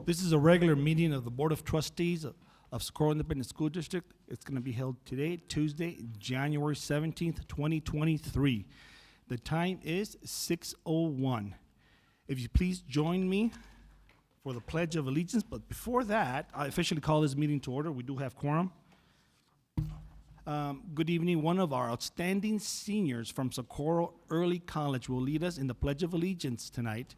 This is a regular meeting of the Board of Trustees of Socorro Independent School District. It's going to be held today, Tuesday, January 17th, 2023. The time is 6:01. If you please join me for the Pledge of Allegiance, but before that, I officially call this meeting to order. We do have quorum. Good evening. One of our outstanding seniors from Socorro Early College will lead us in the Pledge of Allegiance tonight.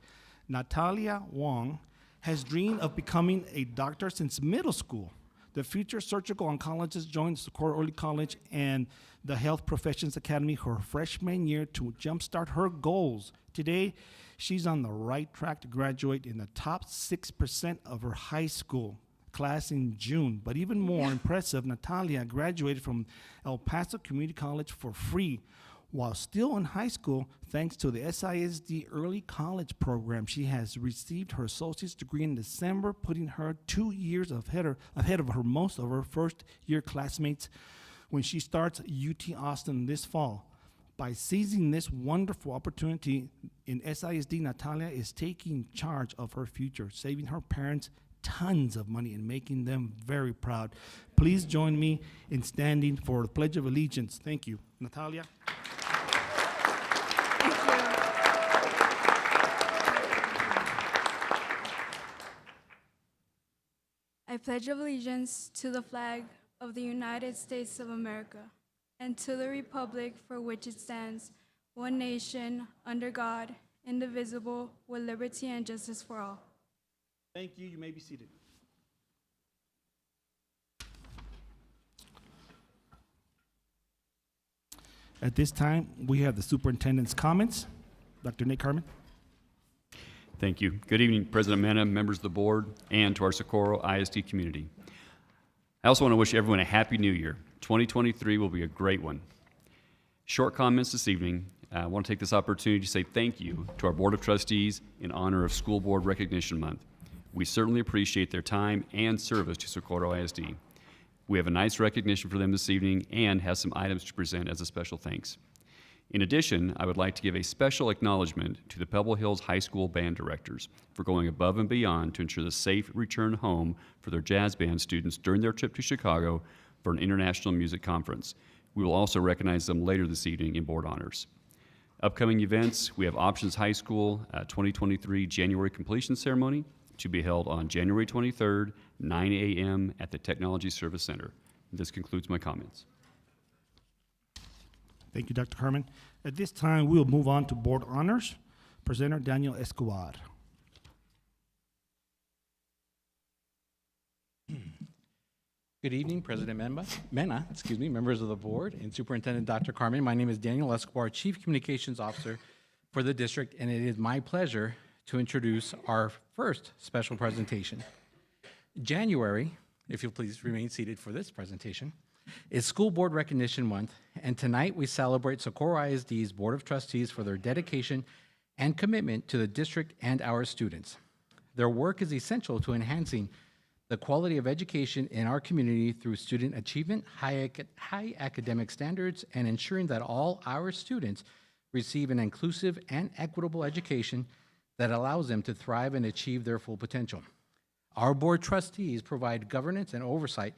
Natalia Wong has dreamed of becoming a doctor since middle school. The future surgical oncologist joined Socorro Early College and the Health Professions Academy her freshman year to jumpstart her goals. Today, she's on the right track to graduate in the top 6% of her high school class in June. But even more impressive, Natalia graduated from El Paso Community College for free. While still in high school, thanks to the SISD Early College program, she has received her associate's degree in December, putting her 2 years ahead of her most of her first-year classmates when she starts UT Austin this fall. By seizing this wonderful opportunity in SISD, Natalia is taking charge of her future, saving her parents tons of money and making them very proud. Please join me in standing for the Pledge of Allegiance. Thank you. Natalia. I pledge allegiance to the flag of the United States of America and to the republic for which it stands, one nation, under God, indivisible, with liberty and justice for all. Thank you. You may be seated. At this time, we have the superintendent's comments. Dr. Nick Harmon. Thank you. Good evening, President Mena, members of the board, and to our Socorro ISD community. I also want to wish everyone a happy new year. 2023 will be a great one. Short comments this evening. I want to take this opportunity to say thank you to our Board of Trustees in honor of School Board Recognition Month. We certainly appreciate their time and service to Socorro ISD. We have a nice recognition for them this evening and have some items to present as a special thanks. In addition, I would like to give a special acknowledgement to the Pebble Hills High School band directors for going above and beyond to ensure the safe return home for their jazz band students during their trip to Chicago for an international music conference. We will also recognize them later this evening in board honors. Upcoming events, we have Options High School 2023 January completion ceremony to be held on January 23rd, 9 a.m. at the Technology Service Center. This concludes my comments. Thank you, Dr. Harmon. At this time, we will move on to board honors. Presenter Daniel Escobar. Good evening, President Mena, members of the board, and Superintendent Dr. Carmen. My name is Daniel Escobar, Chief Communications Officer for the district, and it is my pleasure to introduce our first special presentation. January, if you'll please remain seated for this presentation, is School Board Recognition Month, and tonight we celebrate Socorro ISD's Board of Trustees for their dedication and commitment to the district and our students. Their work is essential to enhancing the quality of education in our community through student achievement, high academic standards, and ensuring that all our students receive an inclusive and equitable education that allows them to thrive and achieve their full potential. Our board trustees provide governance and oversight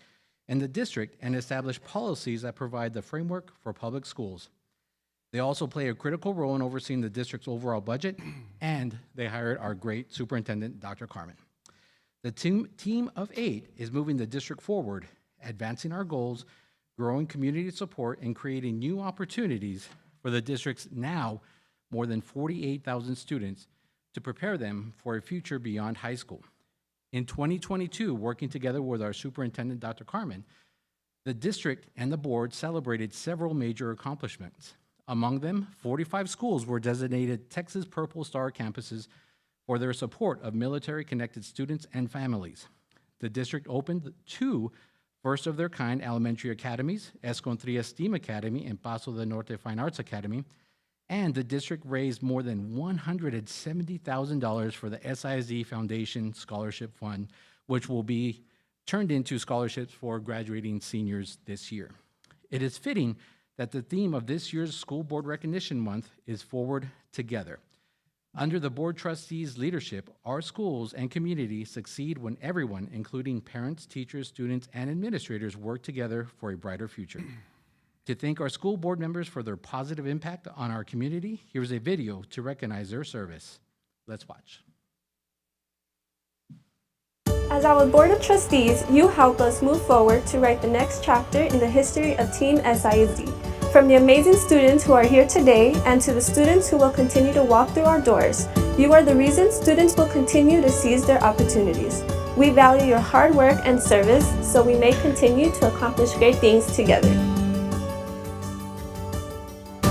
in the district and establish policies that provide the framework for public schools. They also play a critical role in overseeing the district's overall budget, and they hired our great superintendent, Dr. Carmen. The team of 8 is moving the district forward, advancing our goals, growing community support, and creating new opportunities for the district's now more than 48,000 students to prepare them for a future beyond high school. In 2022, working together with our superintendent, Dr. Carmen, the district and the board celebrated several major accomplishments. Among them, 45 schools were designated Texas Purple Star campuses for their support of military-connected students and families. The district opened 2 first-of-their-kind elementary academies, Escontria STEAM Academy and Paso del Norte Fine Arts Academy, and the district raised more than $170,000 for the SISD Foundation Scholarship Fund, which will be turned into scholarships for graduating seniors this year. It is fitting that the theme of this year's School Board Recognition Month is Forward Together. Under the Board Trustees' leadership, our schools and community succeed when everyone, including parents, teachers, students, and administrators, work together for a brighter future. To thank our school board members for their positive impact on our community, here's a video to recognize their service. Let's watch. As our Board of Trustees, you help us move forward to write the next chapter in the history of Team SISD. From the amazing students who are here today and to the students who will continue to walk through our doors, you are the reason students will continue to seize their opportunities. We value your hard work and service so we may continue to accomplish great things together.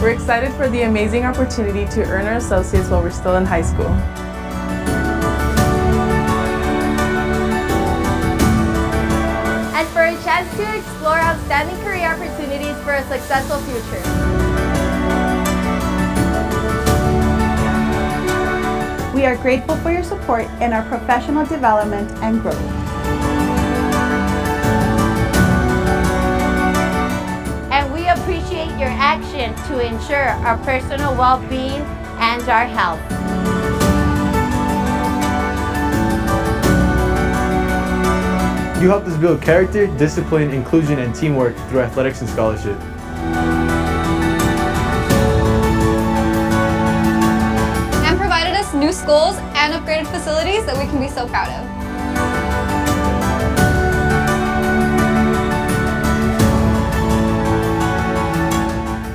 We're excited for the amazing opportunity to earn our associates while we're still in high school. And for a chance to explore outstanding career opportunities for a successful future. We are grateful for your support in our professional development and growth. And we appreciate your action to ensure our personal well-being and our health. You helped us build character, discipline, inclusion, and teamwork through athletics and scholarship. And provided us new schools and upgraded facilities that we can be so proud of.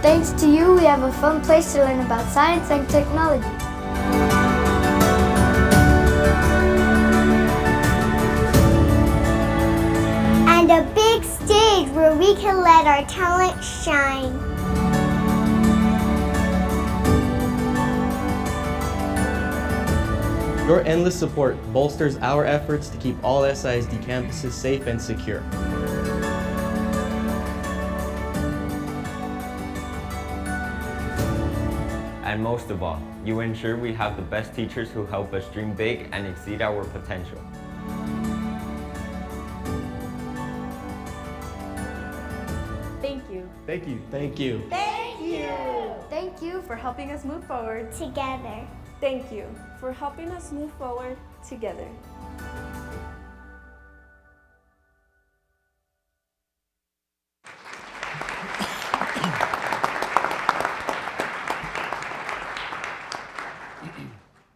Thanks to you, we have a fun place to learn about science and technology. And a big stage where we can let our talent shine. Your endless support bolsters our efforts to keep all SISD campuses safe and secure. And most of all, you ensure we have the best teachers who help us dream big and exceed our potential. Thank you. Thank you. Thank you. Thank you. Thank you for helping us move forward. Together. Thank you for helping us move forward together.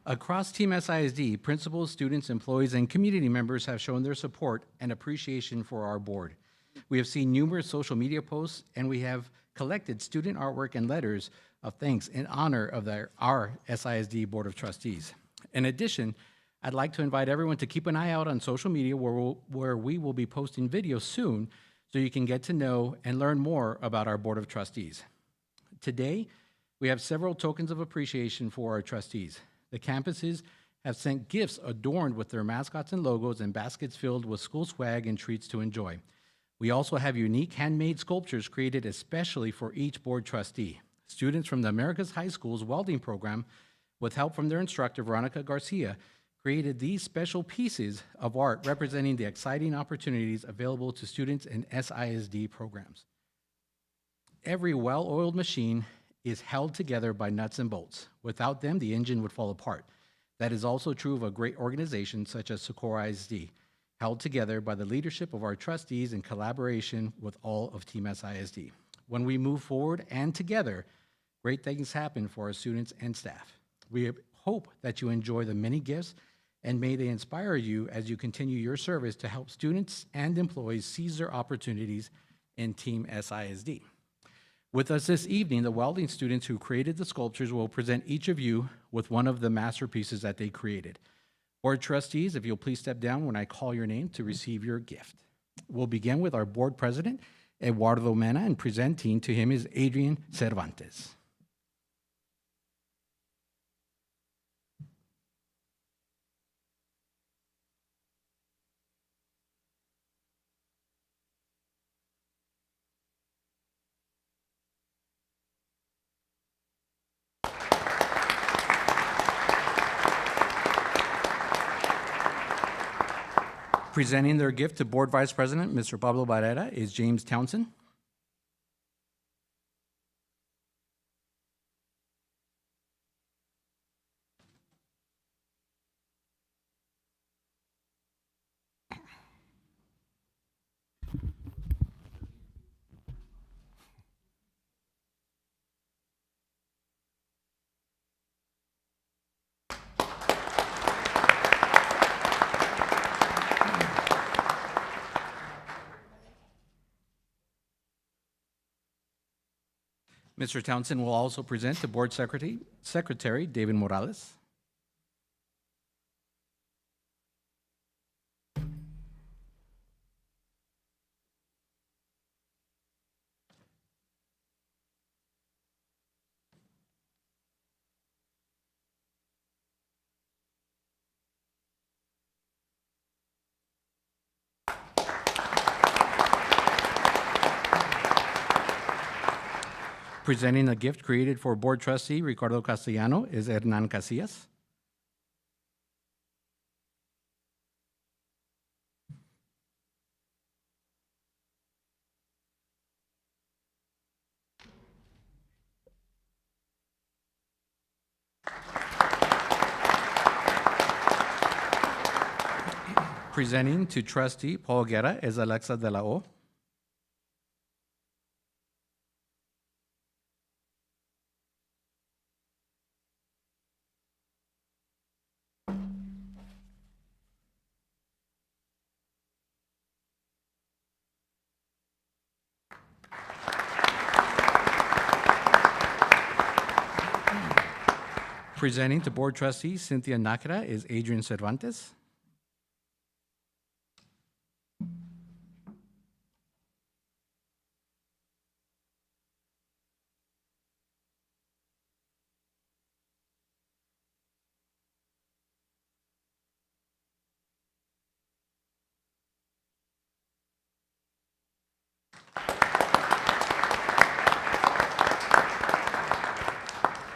Across Team SISD, principals, students, employees, and community members have shown their support and appreciation for our board. We have seen numerous social media posts, and we have collected student artwork and letters of thanks in honor of our SISD Board of Trustees. In addition, I'd like to invite everyone to keep an eye out on social media where we will be posting videos soon so you can get to know and learn more about our Board of Trustees. Today, we have several tokens of appreciation for our trustees. The campuses have sent gifts adorned with their mascots and logos and baskets filled with school swag and treats to enjoy. We also have unique handmade sculptures created especially for each board trustee. Students from the America's High School's welding program, with help from their instructor, Veronica Garcia, created these special pieces of art representing the exciting opportunities available to students in SISD programs. Every well-oiled machine is held together by nuts and bolts. Without them, the engine would fall apart. That is also true of a great organization such as Socorro ISD, held together by the leadership of our trustees in collaboration with all of Team SISD. When we move forward and together, great things happen for our students and staff. We hope that you enjoy the many gifts and may they inspire you as you continue your service to help students and employees seize their opportunities in Team SISD. With us this evening, the welding students who created the sculptures will present each of you with one of the masterpieces that they created. Board trustees, if you'll please step down when I call your name to receive your gift. We'll begin with our board president, Eduardo Mena, and presenting to him is Adrian Cervantes. Presenting their gift to Board Vice President, Mr. Pablo Barrera, is James Townsend. Mr. Townsend will also present to Board Secretary David Morales. Presenting a gift created for Board Trustee Ricardo Castellano is Hernan Casillas. Presenting to Trustee Paul Guerra is Alexa de la O. Presenting to Board Trustee Cynthia Nakara is Adrian Cervantes.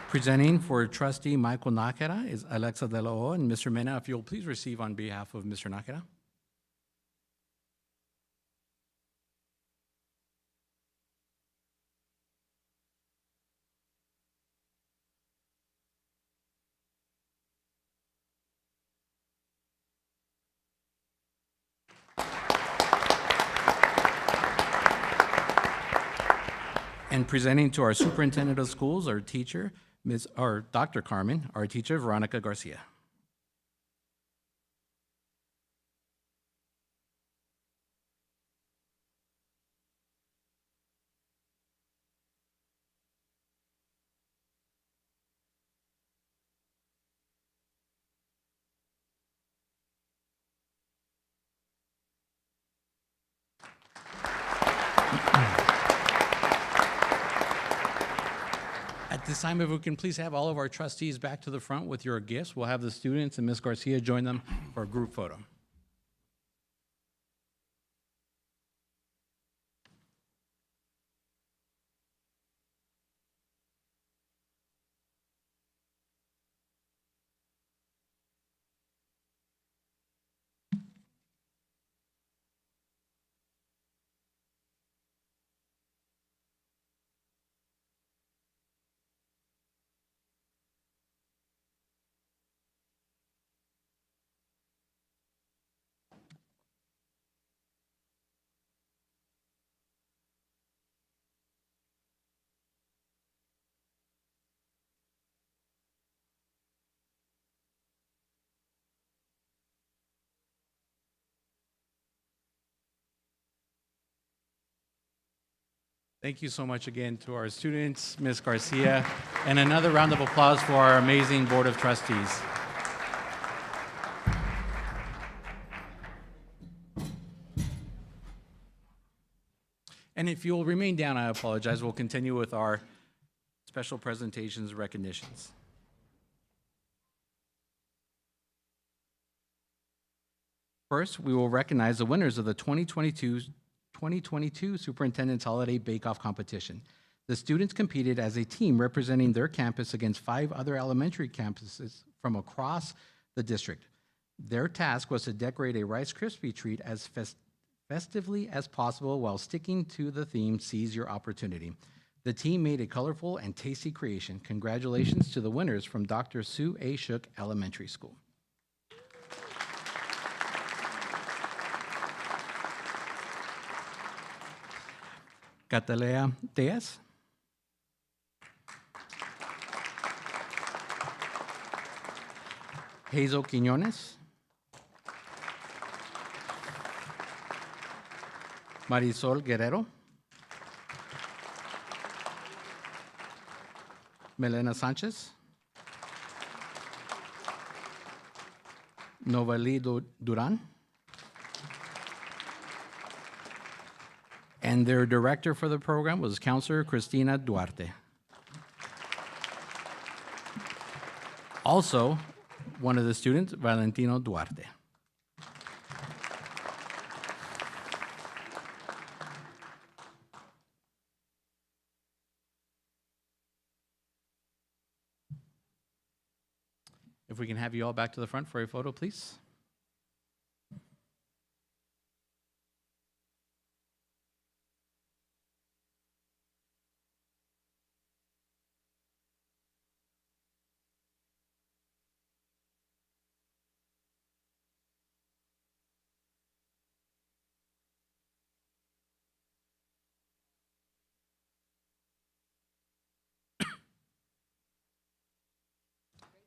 Presenting for Trustee Michael Nakara is Alexa de la O. And Mr. Mena, if you'll please receive on behalf of Mr. Nakara. And presenting to our Superintendent of Schools, our teacher, Dr. Carmen, our teacher, Veronica Garcia. At this time, if we can please have all of our trustees back to the front with your gifts, we'll have the students and Ms. Garcia join them for a group photo. Thank you so much again to our students, Ms. Garcia, and another round of applause for our amazing Board of Trustees. And if you'll remain down, I apologize. We'll continue with our special presentations recognitions. First, we will recognize the winners of the 2022 Superintendent's Holiday Bake-Off Competition. The students competed as a team representing their campus against 5 other elementary campuses from across the district. Their task was to decorate a Rice Krispie treat as festively as possible while sticking to the theme, Seize Your Opportunity. The team made a colorful and tasty creation. Congratulations to the winners from Dr. Sue A. Shook Elementary School. Catalea Diaz. Hazel Quiñones. Marisol Guerrero. Melena Sanchez. Novali Duran. And their director for the program was Counselor Cristina Duarte. Also, one of the students, Valentino Duarte. If we can have you all back to the front for a photo, please.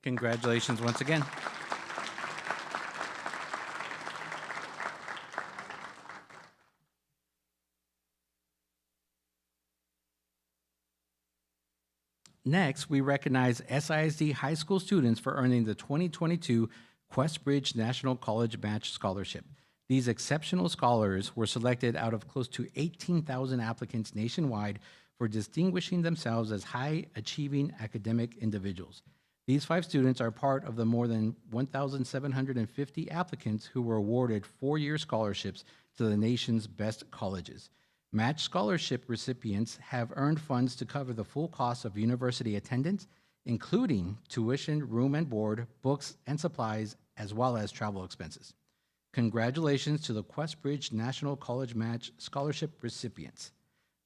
Congratulations once again. Next, we recognize SISD high school students for earning the 2022 Questbridge National College Match Scholarship. These exceptional scholars were selected out of close to 18,000 applicants nationwide for distinguishing themselves as high-achieving academic individuals. These 5 students are part of the more than 1,750 applicants who were awarded 4-year scholarships to the nation's best colleges. Match scholarship recipients have earned funds to cover the full cost of university attendance, including tuition, room and board, books and supplies, as well as travel expenses. Congratulations to the Questbridge National College Match Scholarship recipients.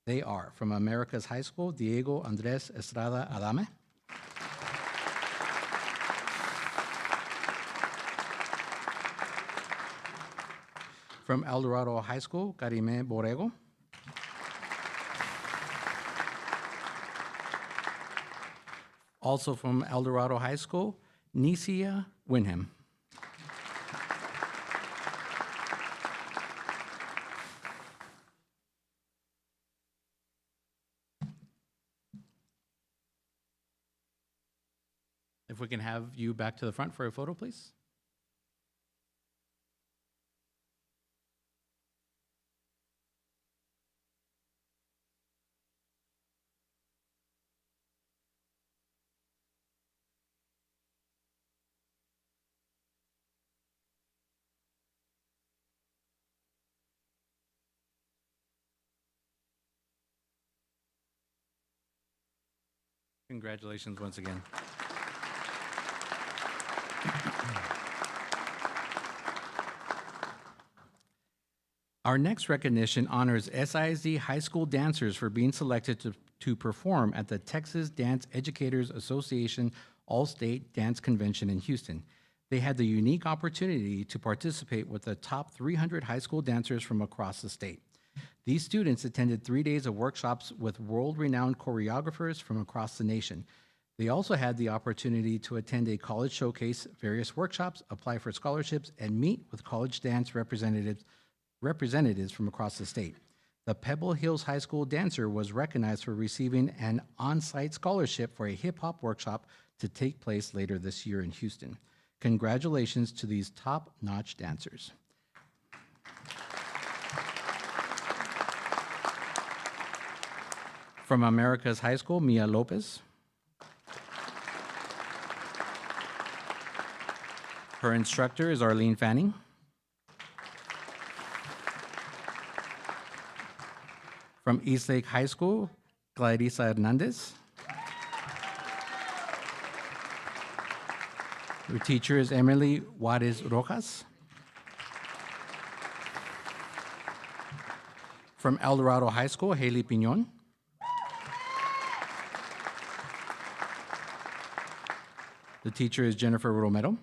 They are from America's High School, Diego Andres Estrada Adame. From El Dorado High School, Karime Borrego. Also from El Dorado High School, Nisia Winham. If we can have you back to the front for a photo, please. Congratulations once again. Our next recognition honors SISD high school dancers for being selected to perform at the Texas Dance Educators Association All-State Dance Convention in Houston. They had the unique opportunity to participate with the top 300 high school dancers from across the state. These students attended 3 days of workshops with world-renowned choreographers from across the nation. They also had the opportunity to attend a college showcase, various workshops, apply for scholarships, and meet with college dance representatives from across the state. The Pebble Hills High School dancer was recognized for receiving an on-site scholarship for a hip-hop workshop to take place later this year in Houston. Congratulations to these top-notch dancers. From America's High School, Mia Lopez. Her instructor is Arlene Fanning. From Eastlake High School, Clarissa Hernandez. Her teacher is Emily Juarez Rojas. From El Dorado High School, Haley Piñon. The teacher is Jennifer Romero.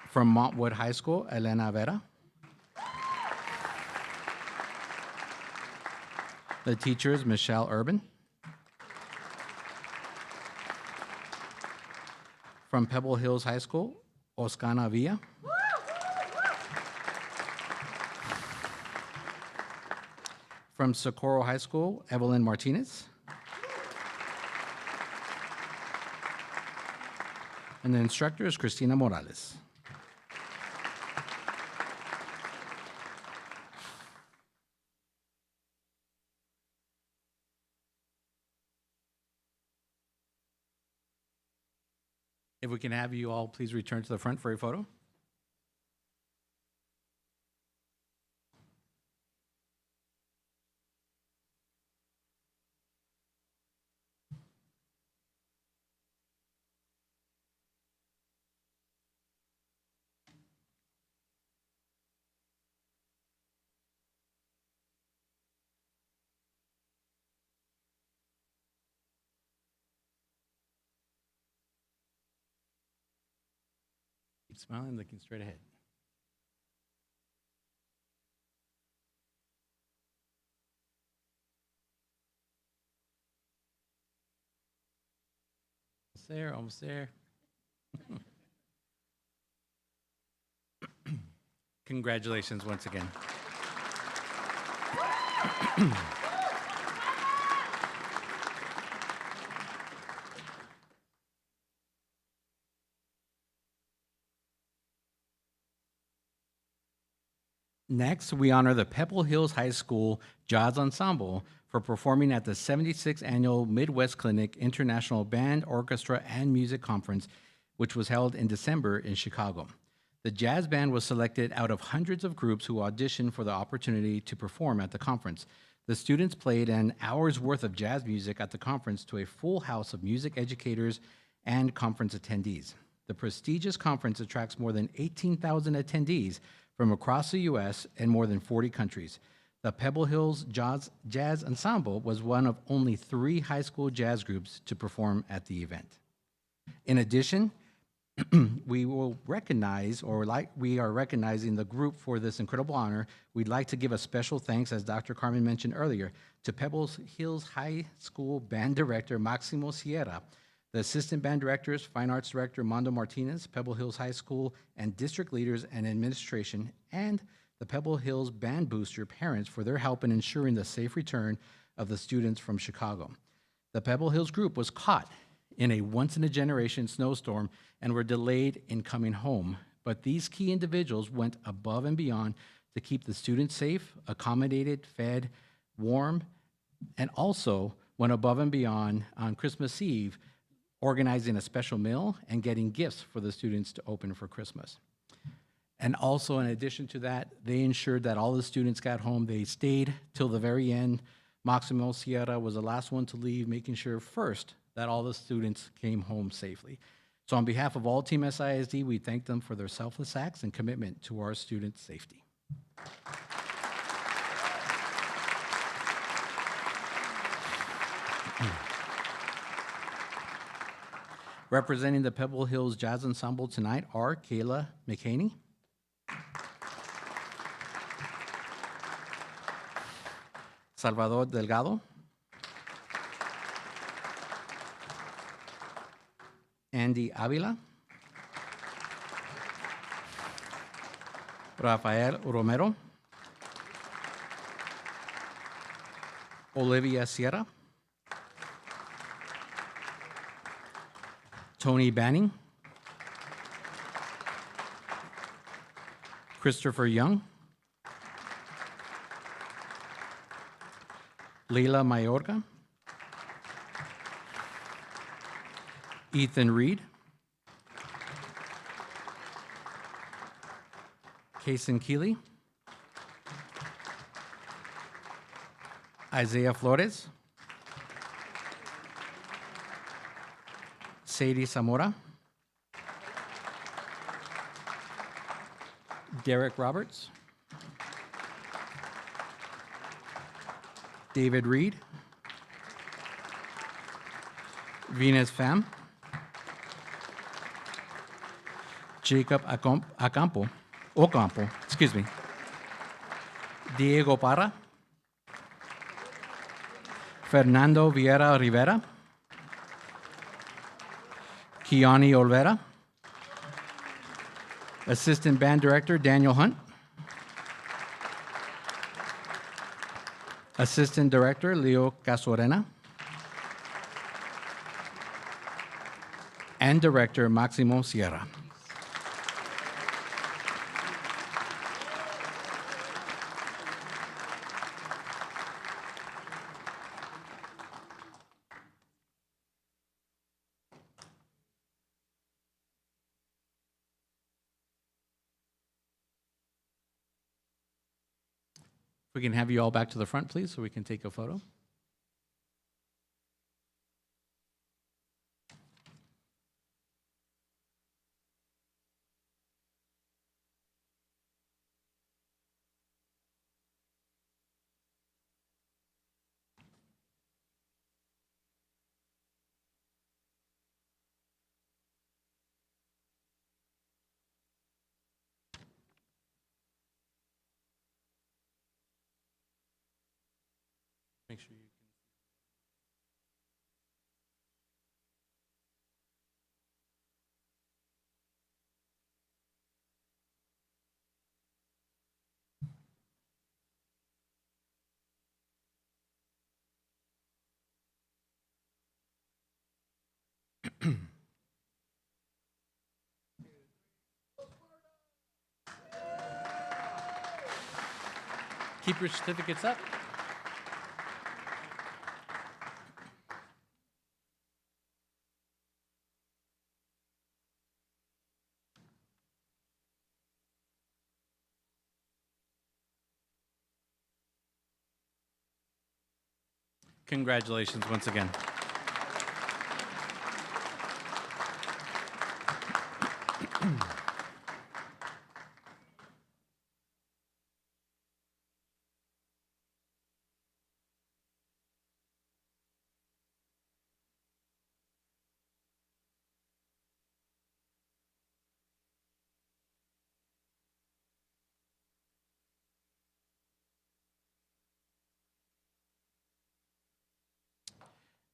From Montwood High School, Elena Vera. The teacher is Michelle Urban. From Pebble Hills High School, Oscana Villa. From Socorro High School, Evelyn Martinez. And the instructor is Cristina Morales. If we can have you all please return to the front for a photo. Keep smiling, looking straight ahead. Almost there, almost there. Congratulations once again. Next, we honor the Pebble Hills High School Jazz Ensemble for performing at the 76th Annual Midwest Clinic International Band, Orchestra, and Music Conference, which was held in December in Chicago. The jazz band was selected out of hundreds of groups who auditioned for the opportunity to perform at the conference. The students played an hour's worth of jazz music at the conference to a full house of music educators and conference attendees. The prestigious conference attracts more than 18,000 attendees from across the U.S. and more than 40 countries. The Pebble Hills Jazz Ensemble was one of only 3 high school jazz groups to perform at the event. In addition, we are recognizing the group for this incredible honor. We'd like to give a special thanks, as Dr. Carmen mentioned earlier, to Pebble Hills High School Band Director Maximo Sierra, the Assistant Band Directors, Fine Arts Director Mondo Martinez, Pebble Hills High School, and district leaders and administration, and the Pebble Hills Band Booster parents for their help in ensuring the safe return of the students from Chicago. The Pebble Hills group was caught in a once-in-a-generation snowstorm and were delayed in coming home, but these key individuals went above and beyond to keep the students safe, accommodated, fed, warm, and also went above and beyond on Christmas Eve, organizing a special meal and getting gifts for the students to open for Christmas. And also, in addition to that, they ensured that all the students got home. They stayed till the very end. Maximo Sierra was the last one to leave, making sure first that all the students came home safely. So on behalf of all Team SISD, we thank them for their selfless acts and commitment to our students' safety. Representing the Pebble Hills Jazz Ensemble tonight are Kayla McHaney, Salvador Delgado, Andy Avila, Rafael Romero, Olivia Sierra, Tony Banning, Christopher Young, Leila Mayorga, Ethan Reed, Kason Keeley, Isaiah Flores, Sadie Zamora, Derek Roberts, David Reed, Venus Pham, Jacob Ocampo, Diego Parra, Fernando Vieira Rivera, Kiani Olvera, Assistant Band Director Daniel Hunt, Assistant Director Leo Casorena, and Director Maximo Sierra. If we can have you all back to the front, please, so we can take a photo. Make sure you keep your certificates up. Congratulations once again.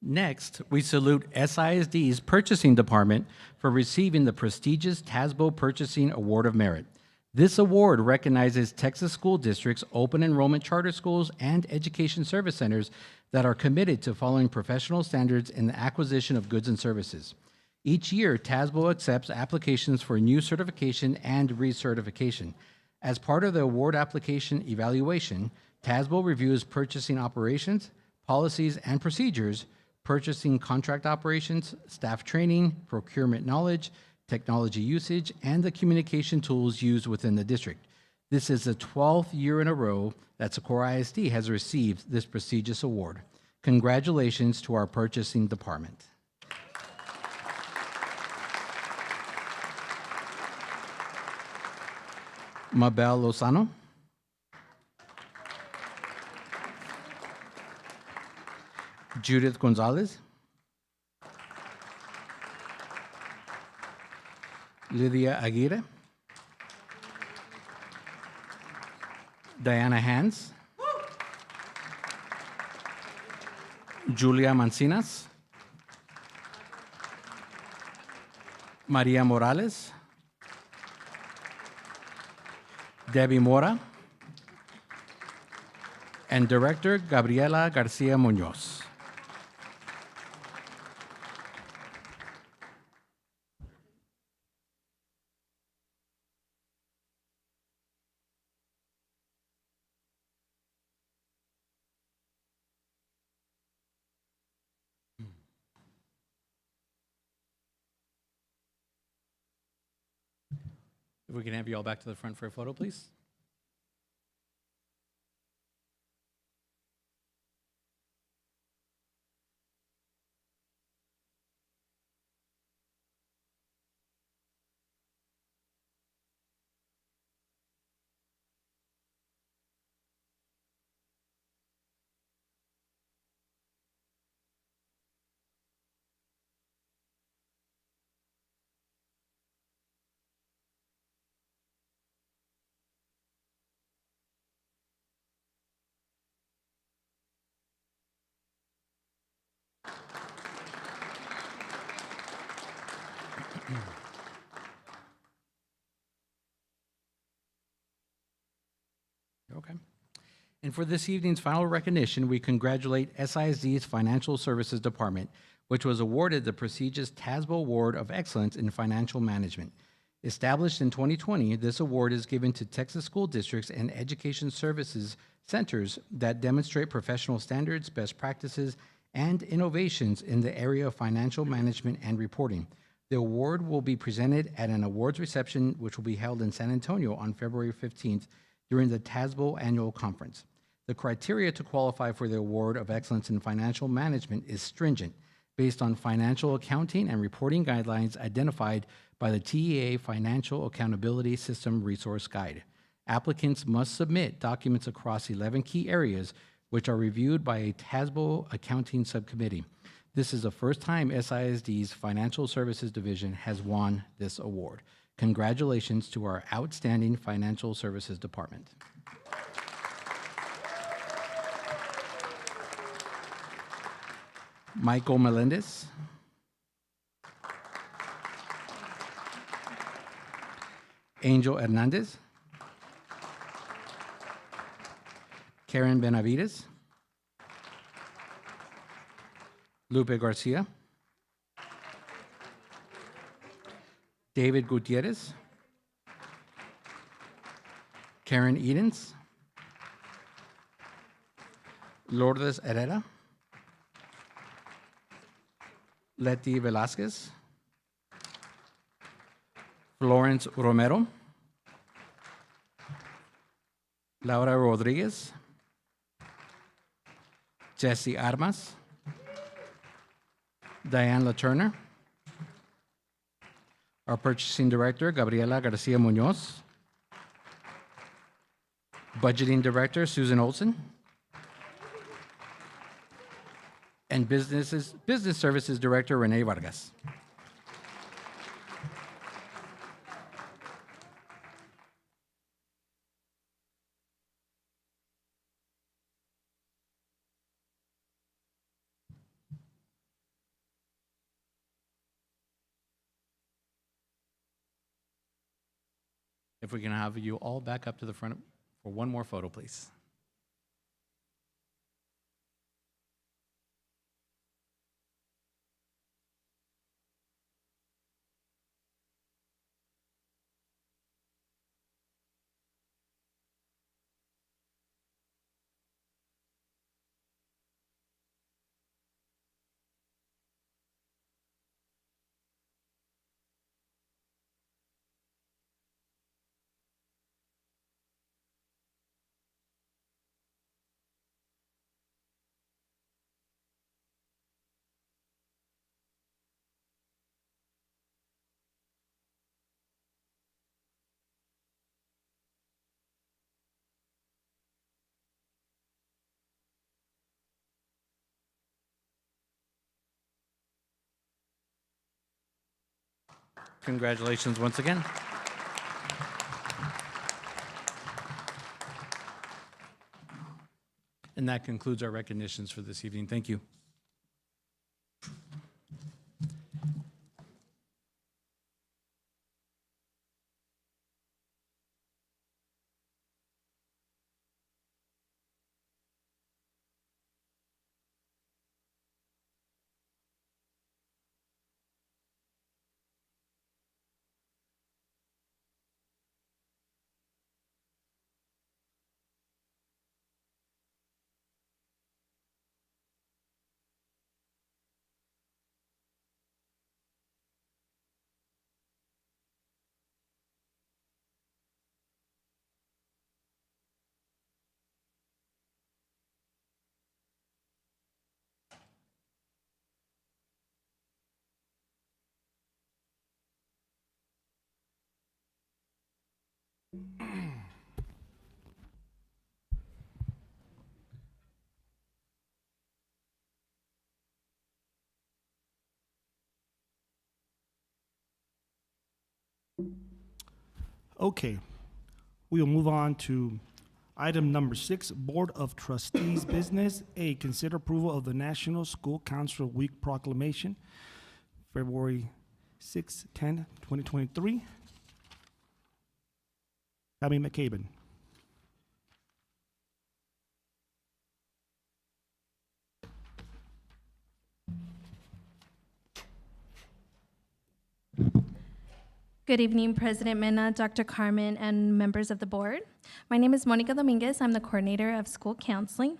Next, we salute SISD's Purchasing Department for receiving the prestigious TASBO Purchasing Award of Merit. This award recognizes Texas school districts, open enrollment charter schools, and education service centers that are committed to following professional standards in the acquisition of goods and services. Each year, TASBO accepts applications for new certification and recertification. As part of the award application evaluation, TASBO reviews purchasing operations, policies, and procedures, purchasing contract operations, staff training, procurement knowledge, technology usage, and the communication tools used within the district. This is the 12th year in a row that Socorro ISD has received this prestigious award. Congratulations to our purchasing department. Mabel Lozano. Judith Gonzalez. Lydia Aguirre. Diana Hans. Julia Mancinas. Maria Morales. Debbie Mora. And Director Gabriela Garcia Munoz. If we can have you all back to the front for a photo, please. Okay. And for this evening's final recognition, we congratulate SISD's Financial Services Department, which was awarded the prestigious TASBO Award of Excellence in Financial Management. Established in 2020, this award is given to Texas school districts and education services centers that demonstrate professional standards, best practices, and innovations in the area of financial management and reporting. The award will be presented at an awards reception, which will be held in San Antonio on February 15th during the TASBO Annual Conference. The criteria to qualify for the Award of Excellence in Financial Management is stringent, based on financial accounting and reporting guidelines identified by the TEA Financial Accountability System Resource Guide. Applicants must submit documents across 11 key areas, which are reviewed by a TASBO accounting subcommittee. This is the first time SISD's Financial Services Division has won this award. Congratulations to our outstanding Financial Services Department. Michael Melendez. Angel Hernandez. Karen Benavides. Lupe Garcia. David Gutierrez. Karen Edens. Lourdes Herrera. Letty Velasquez. Florence Romero. Laura Rodriguez. Jesse Armas. Diane LaTurner. Our Purchasing Director, Gabriela Garcia Munoz. Budgeting Director, Susan Olson. And Business Services Director, Renee Vargas. If we can have you all back up to the front for one more photo, please. Congratulations once again. And that concludes our recognitions for this evening. Thank you. Okay, we will move on to item number 6, Board of Trustees business. A, consider approval of the National School Council Week proclamation, February 6, 10, 2023. Abby McCabe. Good evening, President Mena, Dr. Carmen, and members of the board. My name is Monica Dominguez. I'm the coordinator of school counseling.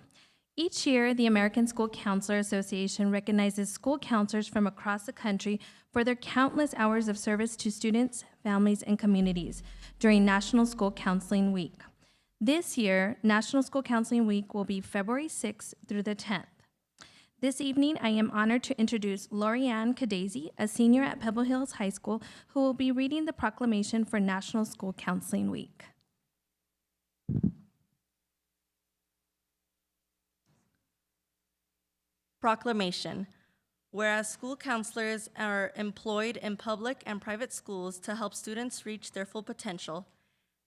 Each year, the American School Counselor Association recognizes school counselors from across the country for their countless hours of service to students, families, and communities during National School Counseling Week. This year, National School Counseling Week will be February 6th through the 10th. This evening, I am honored to introduce Lorianne Cadazy, a senior at Pebble Hills High School, who will be reading the proclamation for National School Counseling Week. Proclamation. Whereas school counselors are employed in public and private schools to help students reach their full potential,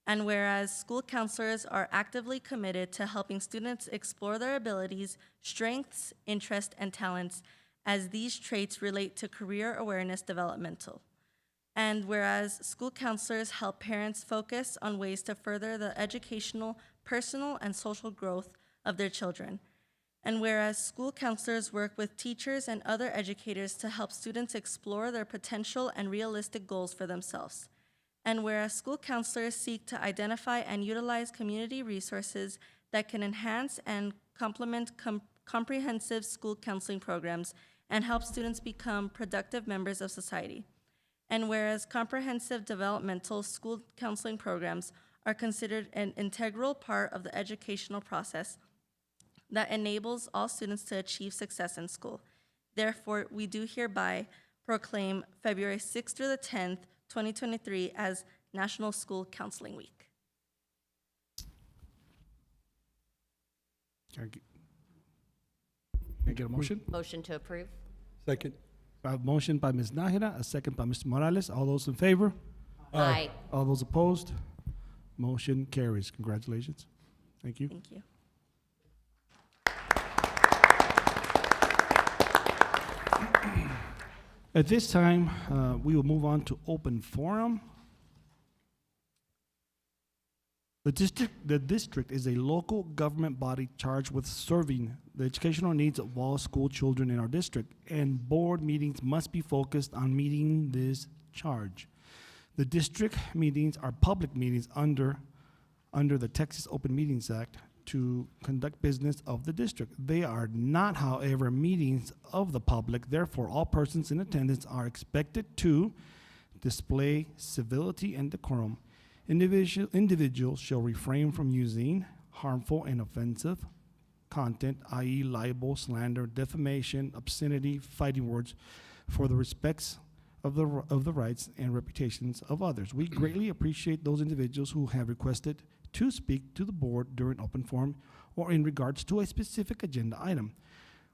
and whereas school counselors are actively committed to helping students explore their abilities, strengths, interests, and talents as these traits relate to career awareness developmental. And whereas school counselors help parents focus on ways to further the educational, personal, and social growth of their children. And whereas school counselors work with teachers and other educators to help students explore their potential and realistic goals for themselves. And whereas school counselors seek to identify and utilize community resources that can enhance and complement comprehensive school counseling programs and help students become productive members of society. And whereas comprehensive developmental school counseling programs are considered an integral part of the educational process that enables all students to achieve success in school. Therefore, we do hereby proclaim February 6th through the 10th, 2023 as National School Counseling Week. Can I get a motion? Motion to approve. Second. I have a motion by Ms. Nájera, a second by Mr. Morales. All those in favor? Aye. All those opposed? Motion carries. Congratulations. Thank you. Thank you. At this time, we will move on to open forum. The district is a local government body charged with serving the educational needs of all school children in our district, and board meetings must be focused on meeting this charge. The district meetings are public meetings under the Texas Open Meetings Act to conduct business of the district. They are not, however, meetings of the public. Therefore, all persons in attendance are expected to display civility and decorum. Individuals shall refrain from using harmful and offensive content, i.e. libel, slander, defamation, obscenity, fighting words, for the respects of the rights and reputations of others. We greatly appreciate those individuals who have requested to speak to the board during open forum or in regards to a specific agenda item.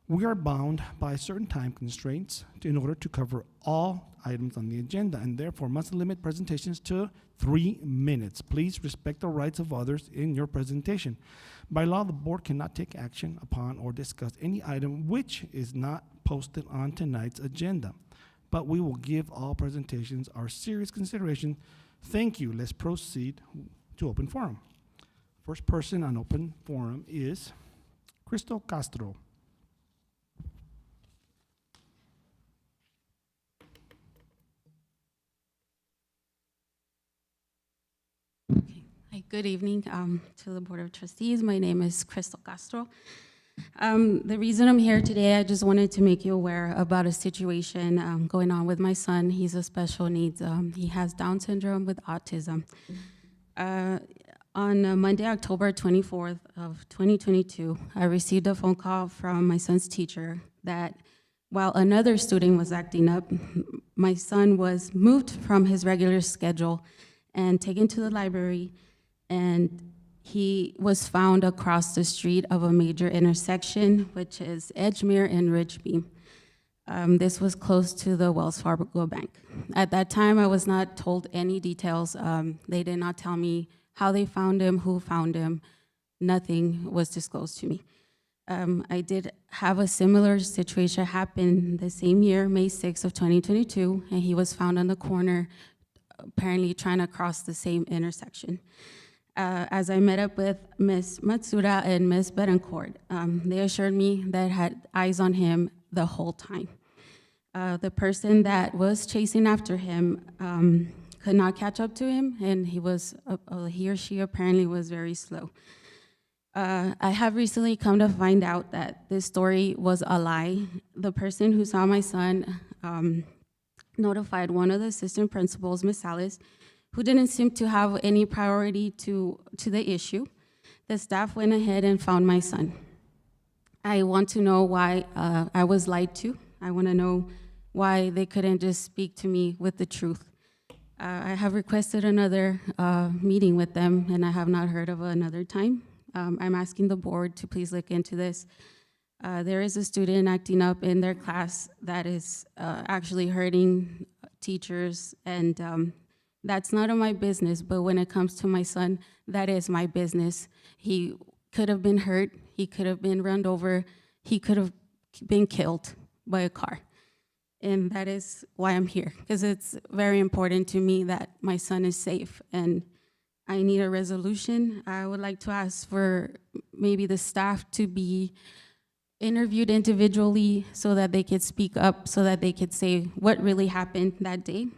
We are bound by certain time constraints in order to cover all items on the agenda, and therefore must limit presentations to 3 minutes. Please respect the rights of others in your presentation. By law, the board cannot take action upon or discuss any item which is not posted on tonight's agenda, but we will give all presentations our serious consideration. Thank you. Let's proceed to open forum. First person on open forum is Crystal Castro. Hi, good evening to the Board of Trustees. My name is Crystal Castro. The reason I'm here today, I just wanted to make you aware about a situation going on with my son. He's a special needs. He has Down syndrome with autism. On Monday, October 24th of 2022, I received a phone call from my son's teacher that while another student was acting up, my son was moved from his regular schedule and taken to the library, and he was found across the street of a major intersection, which is Edgemere and Ridgebeam. This was close to the Wells Fargo Bank. At that time, I was not told any details. They did not tell me how they found him, who found him. Nothing was disclosed to me. I did have a similar situation happen the same year, May 6th of 2022, and he was found on the corner, apparently trying to cross the same intersection. As I met up with Ms. Matsuda and Ms. Betancourt, they assured me that had eyes on him the whole time. The person that was chasing after him could not catch up to him, and he or she apparently was very slow. I have recently come to find out that this story was a lie. The person who saw my son notified one of the assistant principals, Ms. Salas, who didn't seem to have any priority to the issue. The staff went ahead and found my son. I want to know why I was lied to. I want to know why they couldn't just speak to me with the truth. I have requested another meeting with them, and I have not heard of another time. I'm asking the board to please look into this. There is a student acting up in their class that is actually hurting teachers, and that's none of my business, but when it comes to my son, that is my business. He could have been hurt, he could have been run over, he could have been killed by a car. And that is why I'm here, because it's very important to me that my son is safe, and I need a resolution. I would like to ask for maybe the staff to be interviewed individually so that they could speak up, so that they could say what really happened that day.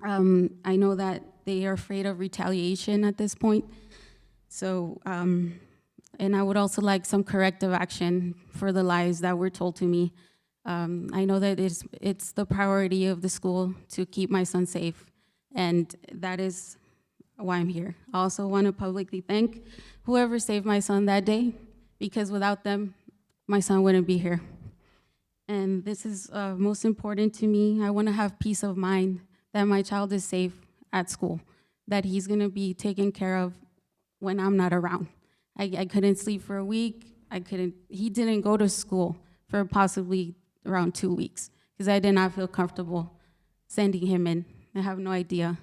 I know that they are afraid of retaliation at this point. So, and I would also like some corrective action for the lies that were told to me. I know that it's the priority of the school to keep my son safe, and that is why I'm here. I also want to publicly thank whoever saved my son that day, because without them, my son wouldn't be here. And this is most important to me. I want to have peace of mind that my child is safe at school, that he's gonna be taken care of when I'm not around. I couldn't sleep for a week. He didn't go to school for possibly around 2 weeks because I did not feel comfortable sending him in. I have no idea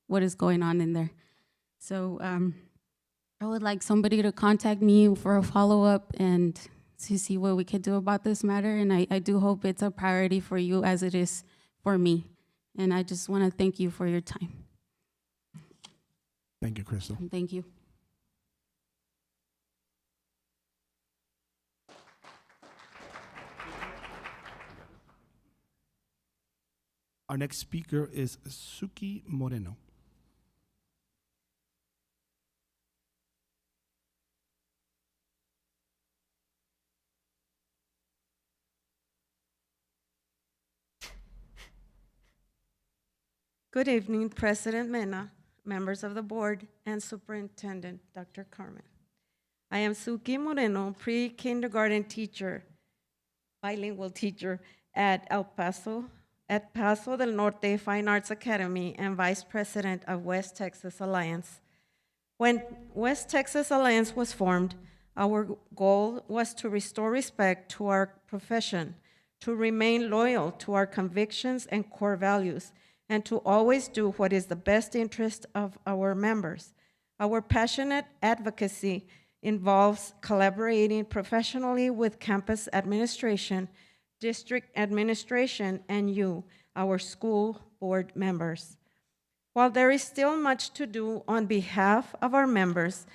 what is going on in there. So I would like somebody to contact me for a follow-up and to see what we could do about this matter. And I do hope it's a priority for you as it is for me. And I just want to thank you for your time. Thank you, Crystal. Thank you. Our next speaker is Suki Moreno. Good evening, President Mena, members of the board, and Superintendent Dr. Carmen. I am Suki Moreno, pre-kindergarten teacher, bilingual teacher at Paso del Norte Fine Arts Academy and Vice President of West Texas Alliance. When West Texas Alliance was formed, our goal was to restore respect to our profession, to remain loyal to our convictions and core values, and to always do what is the best interest of our members. Our passionate advocacy involves collaborating professionally with campus administration, district administration, and you, our school board members. While there is still much to do on behalf of our members,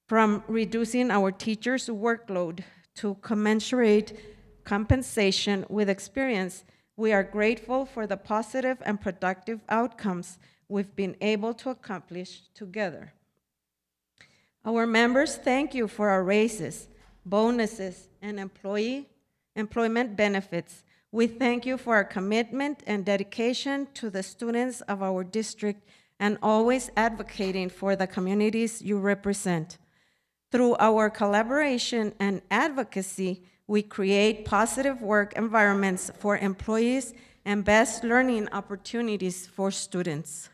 from reducing our teachers' workload to commensurate compensation with experience, we are grateful for the positive and productive outcomes we've been able to accomplish together. Our members thank you for our raises, bonuses, and employment benefits. We thank you for our commitment and dedication to the students of our district and always advocating for the communities you represent. Through our collaboration and advocacy, we create positive work environments for employees and best learning opportunities for students.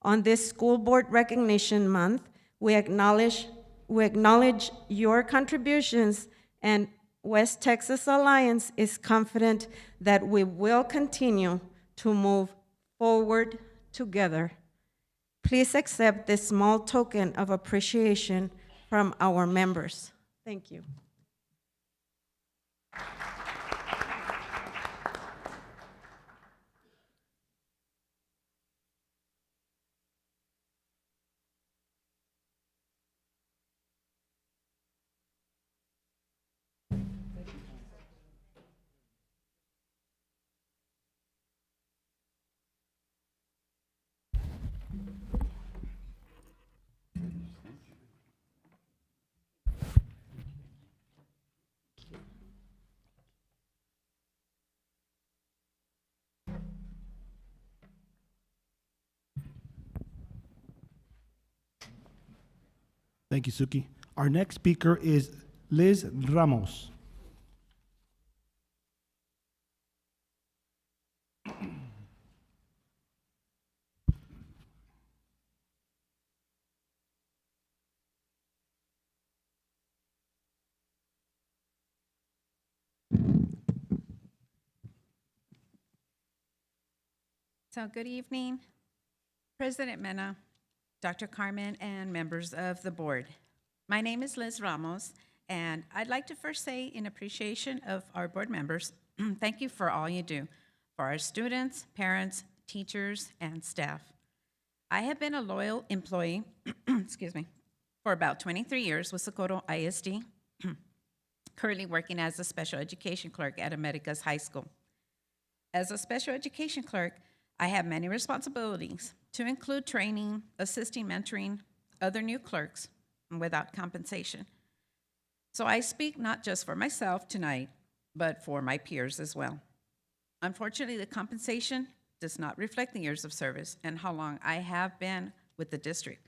On this School Board Recognition Month, we acknowledge your contributions, and West Texas Alliance is confident that we will continue to move forward together. Please accept this small token of appreciation from our members. Thank you. Thank you, Suki. Our next speaker is Liz Ramos. So good evening, President Mena, Dr. Carmen, and members of the board. My name is Liz Ramos, and I'd like to first say in appreciation of our board members, thank you for all you do for our students, parents, teachers, and staff. I have been a loyal employee, excuse me, for about 23 years with Socorro ISD, currently working as a special education clerk at America's High School. As a special education clerk, I have many responsibilities, to include training, assisting, mentoring other new clerks without compensation. So I speak not just for myself tonight, but for my peers as well. Unfortunately, the compensation does not reflect the years of service and how long I have been with the district.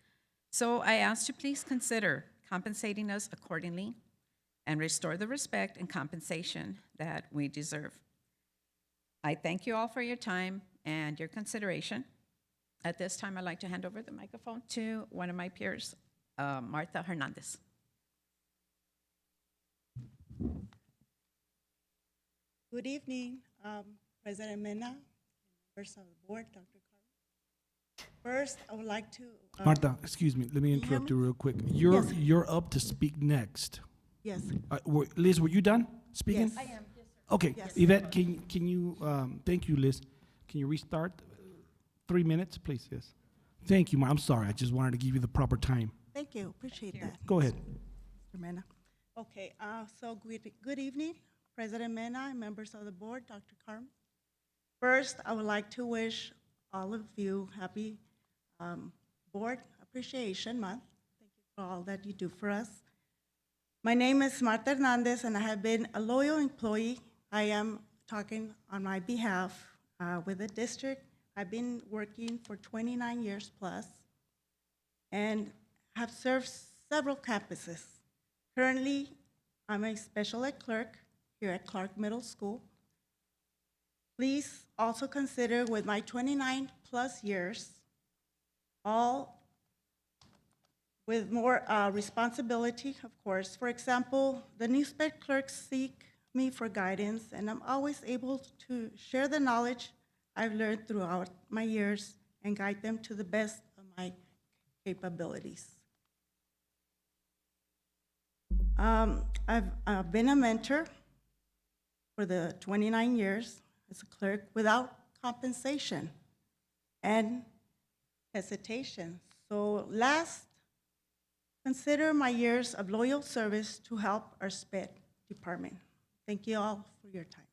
So I ask you please consider compensating us accordingly and restore the respect and compensation that we deserve. I thank you all for your time and your consideration. At this time, I'd like to hand over the microphone to one of my peers, Martha Hernandez. Good evening, President Mena, members of the board, Dr. Carmen. First, I would like to... Martha, excuse me, let me interrupt you real quick. You're up to speak next. Yes. Liz, were you done speaking? Yes. I am. Yes, sir. Okay, Yes. Yvette, can you, thank you, Liz. Can you restart? 3 minutes, please, yes. Thank you, I'm sorry, I just wanted to give you the proper time. Thank you, appreciate that. Go ahead. Mr. Mena. Okay, so good evening, President Mena and members of the board, Dr. Carmen. First, I would like to wish all of you happy Board Appreciation Month. Thank you for all that you do for us. My name is Marta Hernandez, and I have been a loyal employee. I am talking on my behalf with the district. I've been working for 29 years plus and have served several campuses. Currently, I'm a special ed clerk here at Clark Middle School. Please also consider with my 29 plus years, all with more responsibility, of course. For example, the new sped clerks seek me for guidance, and I'm always able to share the knowledge I've learned throughout my years and guide them to the best of my capabilities. I've been a mentor for the 29 years as a clerk without compensation and hesitation. So last, consider my years of loyal service to help our SPED department. Thank you all for your time.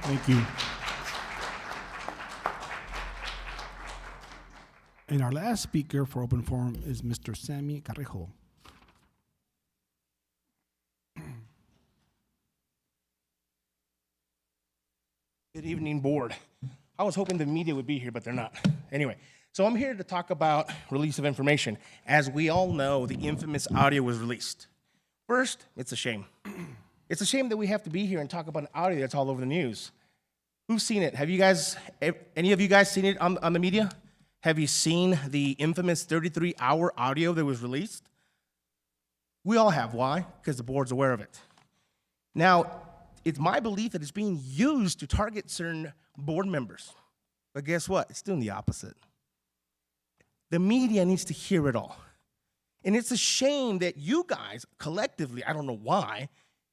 Thank you. And our last speaker for open forum is Mr. Sammy Carrejo. Good evening, board. I was hoping the media would be here, but they're not. Anyway, so I'm here to talk about release of information. As we all know, the infamous audio was released. First, it's a shame. It's a shame that we have to be here and talk about an audio that's all over the news. Who's seen it? Have you guys, any of you guys seen it on the media? Have you seen the infamous 33-hour audio that was released? We all have. Why? Because the board's aware of it. Now, it's my belief that it's being used to target certain board members. But guess what? It's doing the opposite. The media needs to hear it all. And it's a shame that you guys, collectively, I don't know why,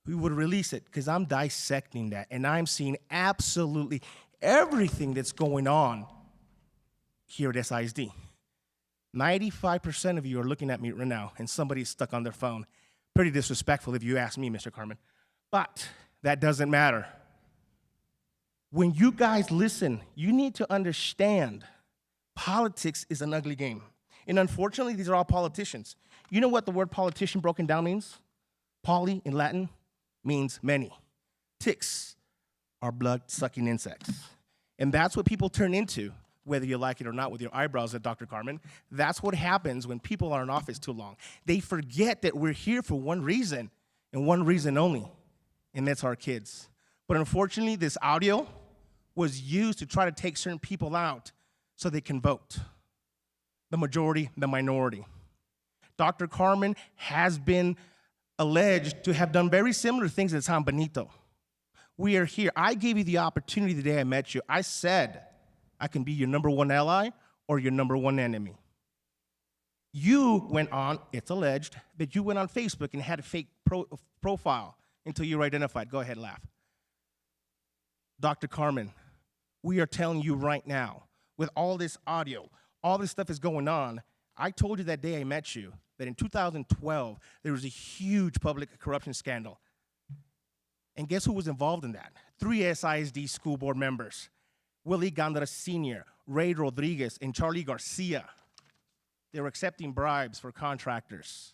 we would release it, because I'm dissecting that, and I'm seeing absolutely everything that's going on here at SISD. 95% of you are looking at me right now, and somebody's stuck on their phone. Pretty disrespectful if you ask me, Mr. Carmen. But that doesn't matter. When you guys listen, you need to understand politics is an ugly game. And unfortunately, these are all politicians. You know what the word politician broken down means? Poly in Latin means many. Ticks are blood-sucking insects. And that's what people turn into whether you like it or not with your eyebrows at Dr. Carmen. That's what happens when people are in office too long. They forget that we're here for one reason and one reason only, and that's our kids. But unfortunately, this audio was used to try to take certain people out so they can vote. The majority, the minority. Dr. Carmen has been alleged to have done very similar things at San Benito. We are here. I gave you the opportunity the day I met you. I said I can be your number one ally or your number one enemy. You went on, it's alleged, that you went on Facebook and had a fake profile until you were identified. Go ahead, laugh. Dr. Carmen, we are telling you right now, with all this audio, all this stuff is going on. I told you that day I met you that in 2012, there was a huge public corruption scandal. And guess who was involved in that? 3 SISD school board members, Willie Gondra Sr., Ray Rodriguez, and Charlie Garcia. They were accepting bribes for contractors.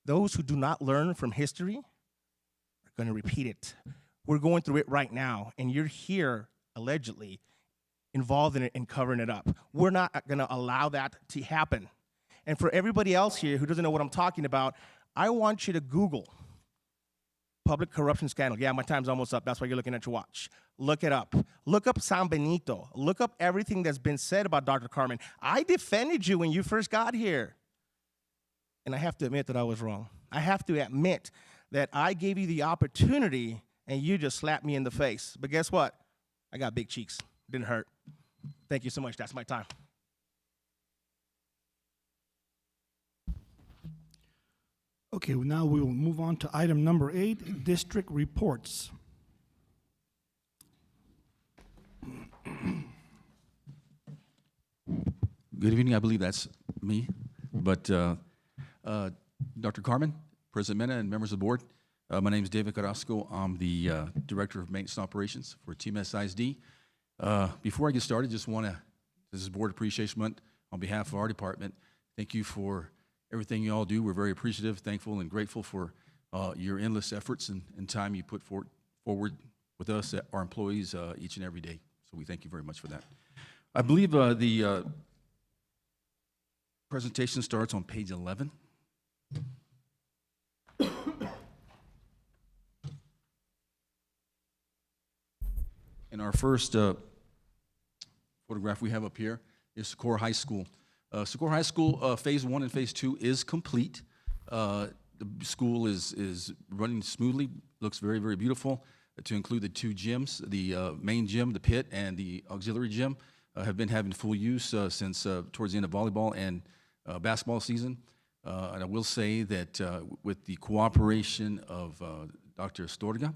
Those who do not learn from history are going to repeat it. We're going through it right now, and you're here, allegedly, involved in it and covering it up. We're not going to allow that to happen. And for everybody else here who doesn't know what I'm talking about, I want you to Google public corruption scandal. Yeah, my time's almost up. That's why you're looking at your watch. Look it up. Look up San Benito. Look up everything that's been said about Dr. Carmen. I defended you when you first got here. And I have to admit that I was wrong. I have to admit that I gave you the opportunity and you just slapped me in the face. But guess what? I got big cheeks. Didn't hurt. Thank you so much. That's my time. Okay, well, now we will move on to item number 8, district reports. Good evening. I believe that's me. But Dr. Carmen, President Mena, and members of the board, my name is David Carrasco. I'm the Director of Maintenance Operations for Team SISD. Before I get started, just want to, this is Board Appreciation Month, on behalf of our department, thank you for everything you all do. We're very appreciative, thankful, and grateful for your endless efforts and time you put forward with us, our employees, each and every day. So we thank you very much for that. I believe the presentation starts on page 11. And our first photograph we have up here is Socorro High School. Socorro High School Phase 1 and Phase 2 is complete. The school is running smoothly, looks very, very beautiful. To include the 2 gyms, the main gym, the pit, and the auxiliary gym have been having full use since towards the end of volleyball and basketball season. And I will say that with the cooperation of Dr. Astorga,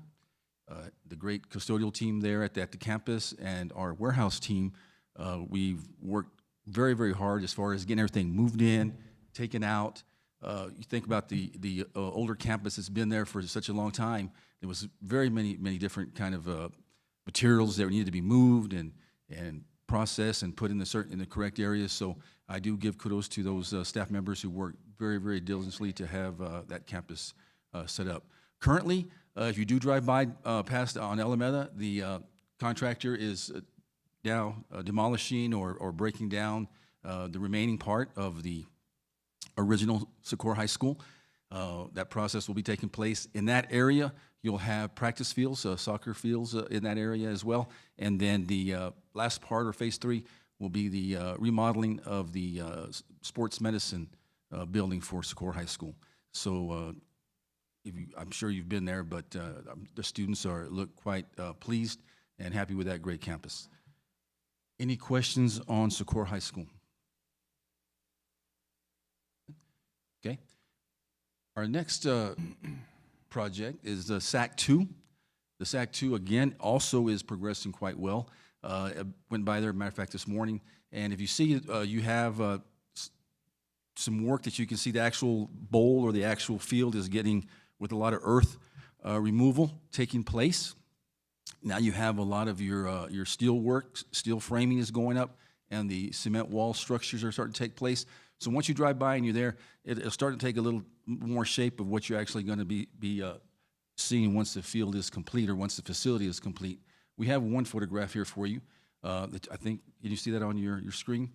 the great custodial team there at the campus, and our warehouse team, we've worked very, very hard as far as getting everything moved in, taken out. You think about the older campus that's been there for such a long time. There was very many different kind of materials that needed to be moved and processed and put in the correct areas. So I do give kudos to those staff members who worked very, very diligently to have that campus set up. Currently, if you do drive by past on Alameda, the contractor is now demolishing or breaking down the remaining part of the original Socorro High School. That process will be taking place in that area. You'll have practice fields, soccer fields in that area as well. And then the last part, or Phase 3, will be the remodeling of the sports medicine building for Socorro High School. So I'm sure you've been there, but the students look quite pleased and happy with that great campus. Any questions on Socorro High School? Okay. Our next project is the SAC 2. The SAC 2, again, also is progressing quite well. I went by there, matter of fact, this morning, and if you see, you have some work that you can see the actual bowl or the actual field is getting with a lot of earth removal taking place. Now you have a lot of your steel work, steel framing is going up, and the cement wall structures are starting to take place. So once you drive by and you're there, it'll start to take a little more shape of what you're actually going to be seeing once the field is complete or once the facility is complete. We have one photograph here for you. I think, you see that on your screen?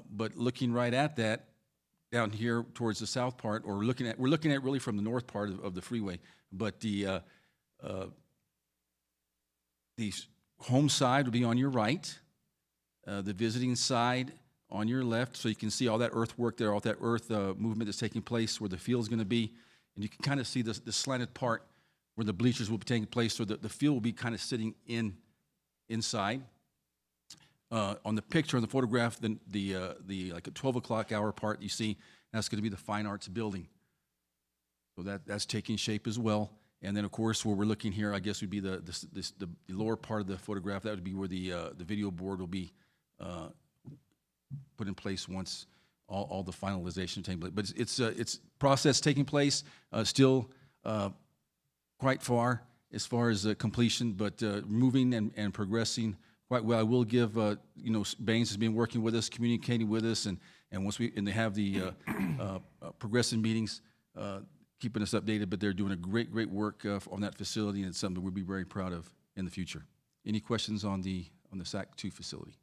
But looking right at that, down here towards the south part, or we're looking at really from the north part of the freeway, but the home side will be on your right, the visiting side on your left, so you can see all that earthwork there, all that earth movement that's taking place where the field's going to be, and you can kind of see the slanted part where the bleachers will be taking place, so the field will be kind of sitting inside. On the picture, on the photograph, the like a 12 o'clock hour part you see, that's going to be the Fine Arts Building. So that's taking shape as well. And then, of course, where we're looking here, I guess would be the lower part of the photograph. That would be where the video board will be put in place once all the finalization takes place. But it's process taking place, still quite far as completion, but moving and progressing quite well. I will give Baines has been working with us, communicating with us, and once they have the progressive meetings, keeping us updated. But they're doing a great work on that facility, and it's something we'll be very proud of in the future. Any questions on the SAC 2 facility?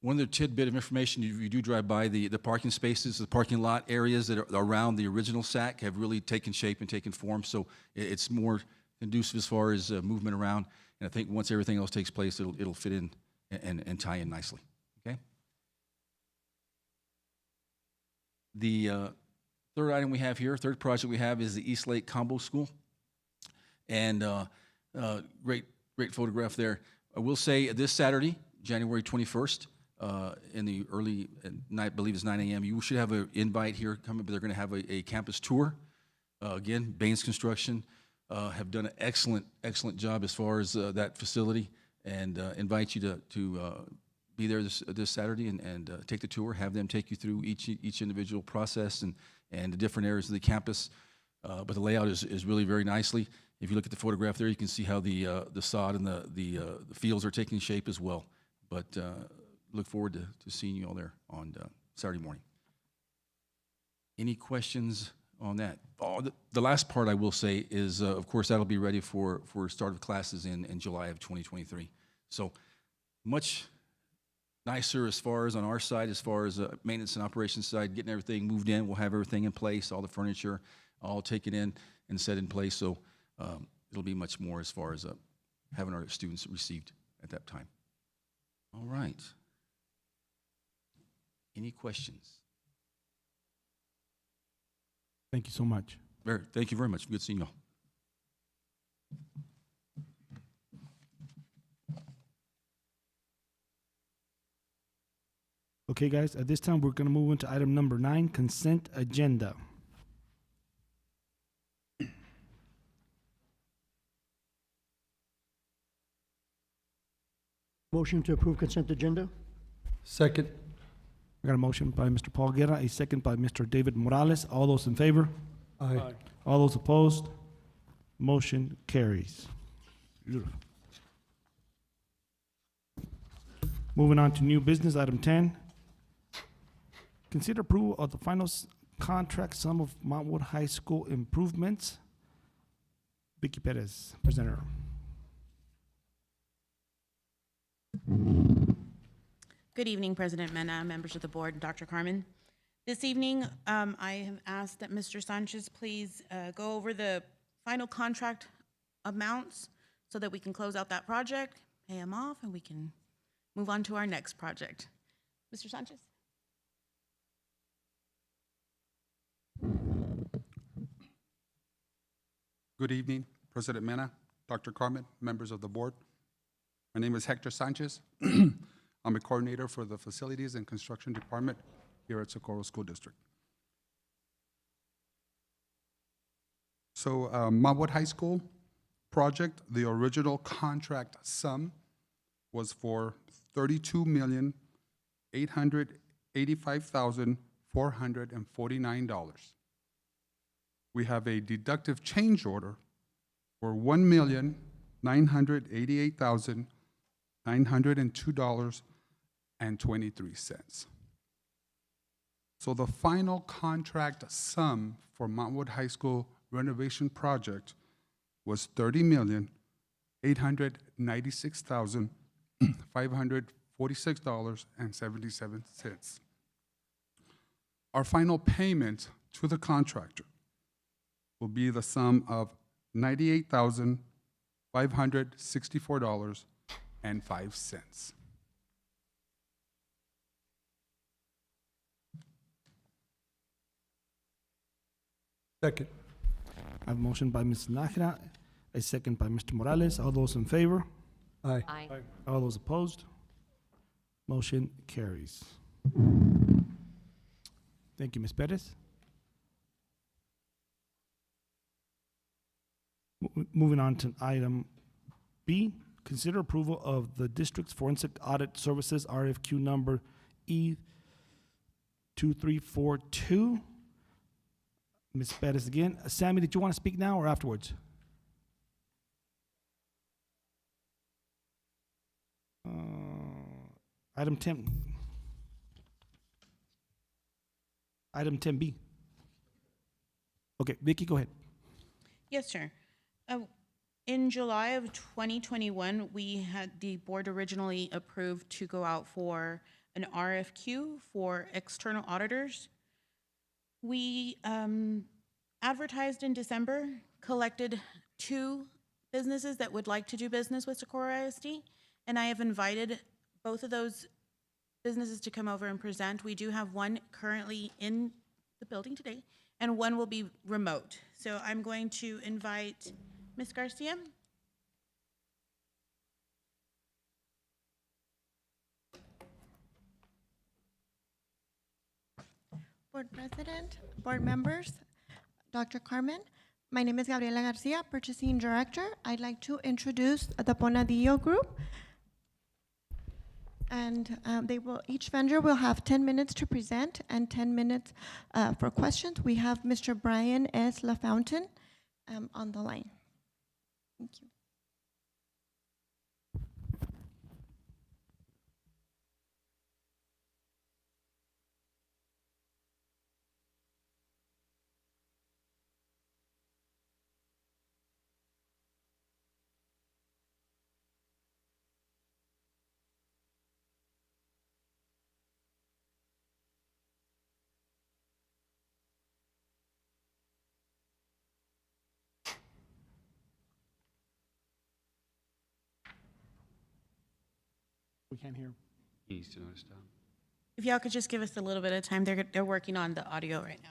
One other tidbit of information: if you do drive by the parking spaces, the parking lot areas that are around the original SAC have really taken shape and taken form. So it's more conducive as far as movement around. And I think once everything else takes place, it'll fit in and tie in nicely. Okay. The third item we have here, third project we have, is the East Lake Combo School, and great photograph there. I will say this Saturday, January 21st, in the early night, I believe it's 9 a.m. You should have an invite here coming, but they're going to have a campus tour. Again, Baines Construction have done an excellent job as far as that facility, and invite you to be there this Saturday and take the tour. Have them take you through each individual process and the different areas of the campus. But the layout is really very nicely. If you look at the photograph there, you can see how the sod and the fields are taking shape as well. But look forward to seeing you all there on Saturday morning. Any questions on that? The last part I will say is, of course, that'll be ready for start of classes in July of 2023. So much nicer as far as on our side, as far as maintenance and operations side, getting everything moved in. We'll have everything in place, all the furniture, all taken in and set in place. So it'll be much more as far as having our students received at that time. All right. Any questions? Thank you so much. Thank you very much. Good seeing you all. Okay, guys, at this time, we're going to move into item number 9, consent agenda. Motion to approve consent agenda? Second. I got a motion by Mr. Paul Guerra, a second by Mr. David Morales. All those in favor? Aye. All those opposed? Motion carries. Beautiful. Moving on to new business, item 10. Consider approval of the final contract sum of Montwood High School improvements. Vicky Perez, presenter. Good evening, President Mena, members of the board, and Dr. Carmen. This evening, I have asked that Mr. Sanchez please go over the final contract amounts so that we can close out that project, pay him off, and we can move on to our next project. Mr. Sanchez? Good evening, President Mena, Dr. Carmen, members of the board. My name is Hector Sanchez. I'm a coordinator for the Facilities and Construction Department here at Socorro School District. So Montwood High School project, the original contract sum was for $32,885,449. We have a deductive change order for $1,988,902.23. So the final contract sum for Montwood High School renovation project was $896,546.77. Our final payment to the contractor will be the sum of $98,564.05. Second. I have a motion by Ms. Nájera, a second by Mr. Morales. All those in favor? Aye. All those opposed? Motion carries. Thank you, Ms. Perez. Moving on to item B, consider approval of the district's forensic audit services RFQ number E2342. Ms. Perez again. Sammy, did you want to speak now or afterwards? Item 10. Item 10B. Okay, Vicky, go ahead. Yes, sir. In July of 2021, the board originally approved to go out for an RFQ for external auditors. We advertised in December, collected 2 businesses that would like to do business with Socorro ISD, and I have invited both of those businesses to come over and present. We do have one currently in the building today, and one will be remote. So I'm going to invite Ms. Garcia. Board President, board members, Dr. Carmen, my name is Gabriela Garcia, Purchasing Director. I'd like to introduce the Bonadillo Group. And each vendor will have 10 minutes to present and 10 minutes for questions. We have Mr. Brian S. LaFountain on the line. Thank you. We can't hear. If y'all could just give us a little bit of time, they're working on the audio right now.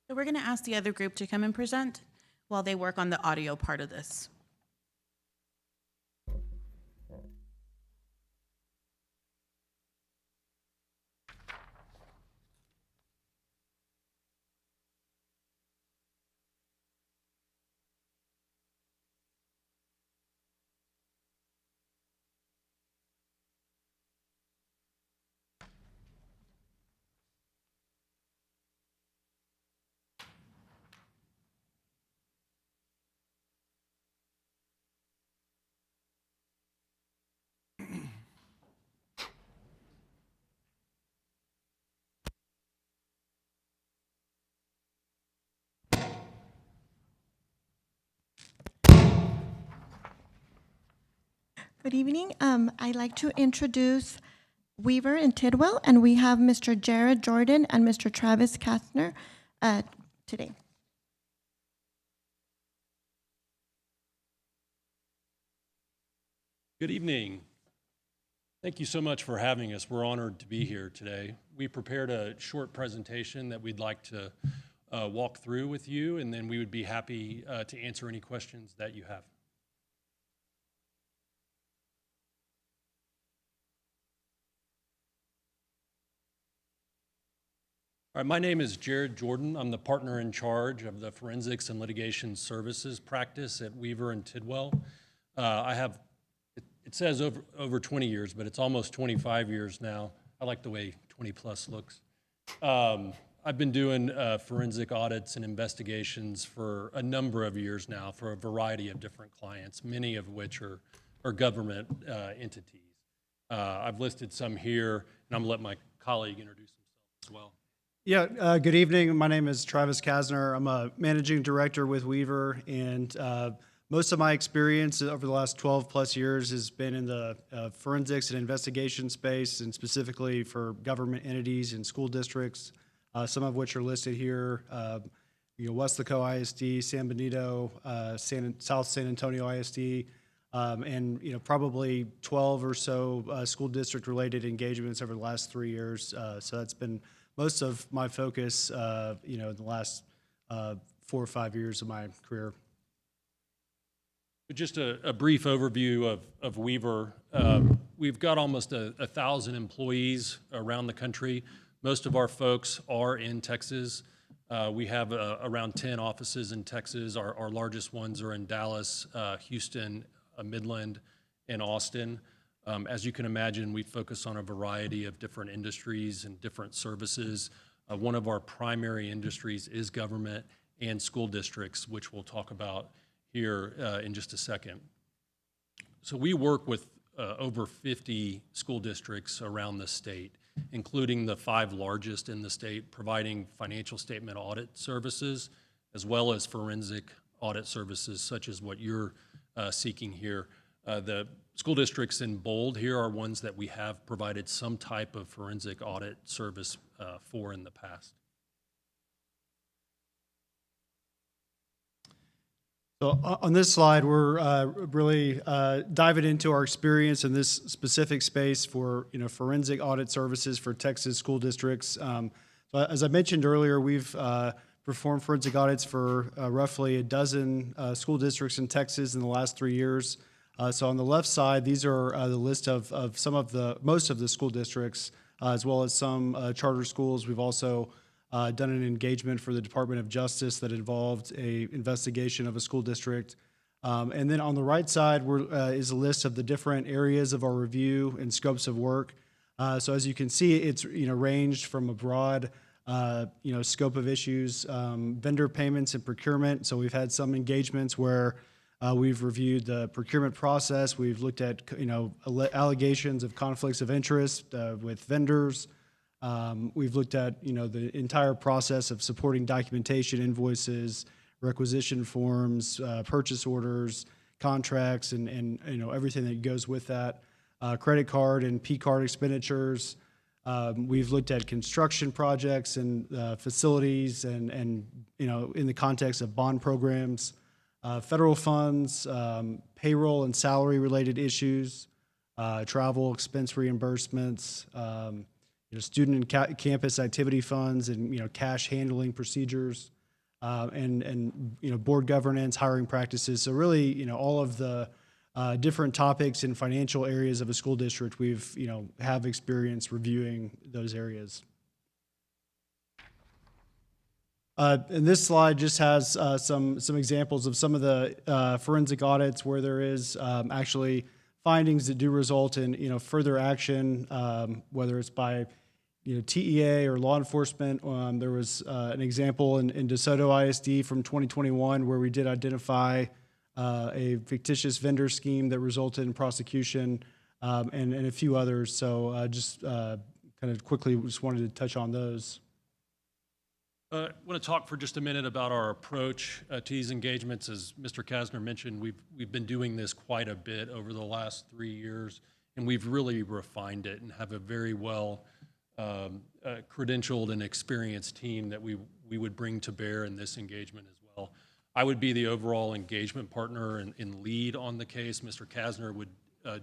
So we're going to ask the other group to come and present while they work on the audio part of this. Good evening. I'd like to introduce Weaver and Tidwell, and we have Mr. Jared Jordan and Mr. Travis Kastner today. Good evening. Thank you so much for having us. We're honored to be here today. We prepared a short presentation that we'd like to walk through with you, and then we would be happy to answer any questions that you have. All right, my name is Jared Jordan. I'm the partner in charge of the Forensics and Litigation Services practice at Weaver and Tidwell. It's it says over 20 years, but it's almost 25 years now. I like the way 20 plus looks. I've been doing forensic audits and investigations for a number of years now for a variety of different clients, many of which are government entities. I've listed some here, and I'm going to let my colleague introduce himself as well. Yeah, good evening. My name is Travis Kasner. I'm a managing director with Weaver, and most of my experience over the last 12 plus years has been in the forensics and investigation space, and specifically for government entities and school districts, some of which are listed here. Weslaco ISD, San Benito, South San Antonio ISD, and probably 12 or so school district related engagements over the last 3 years. So that's been most of my focus, in the last 4 or 5 years of my career. Just a brief overview of Weaver. We've got almost 1,000 employees around the country. Most of our folks are in Texas. We have around 10 offices in Texas. Our largest ones are in Dallas, Houston, Midland, and Austin. As you can imagine, we focus on a variety of different industries and different services. One of our primary industries is government and school districts, which we'll talk about here in just a second. So we work with over 50 school districts around the state, including the 5 largest in the state, providing financial statement audit services, as well as forensic audit services, such as what you're seeking here. The school districts in bold here are ones that we have provided some type of forensic audit service for in the past. So on this slide, we're really diving into our experience in this specific space for forensic audit services for Texas school districts. So as I mentioned earlier, we've performed forensic audits for roughly a dozen school districts in Texas in the last 3 years. So on the left side, these are the list of most of the school districts, as well as some charter schools. We've also done an engagement for the Department of Justice that involved a investigation of a school district. And then on the right side is a list of the different areas of our review and scopes of work. So as you can see, it's ranged from a broad scope of issues, vendor payments and procurement. So we've had some engagements where we've reviewed the procurement process. We've looked at allegations of conflicts of interest with vendors. We've looked at the entire process of supporting documentation, invoices, requisition forms, purchase orders, contracts, and everything that goes with that. Credit card and P-card expenditures. We've looked at construction projects and facilities, and in the context of bond programs, federal funds, payroll and salary related issues, travel expense reimbursements. Student and campus activity funds, and cash handling procedures, and board governance, hiring practices. So really, all of the different topics in financial areas of a school district, we've have experience reviewing those areas. And this slide just has some examples of some of the forensic audits where there is actually findings that do result in further action, whether it's by TEA or law enforcement. There was an example in DeSoto ISD from 2021 where we did identify a fictitious vendor scheme that resulted in prosecution, and a few others. So just kind of quickly, just wanted to touch on those. I want to talk for just a minute about our approach to these engagements. As Mr. Kasner mentioned, we've been doing this quite a bit over the last 3 years, and we've really refined it and have a very well credentialed and experienced team that we would bring to bear in this engagement as well. I would be the overall engagement partner and lead on the case. Mr. Kasner would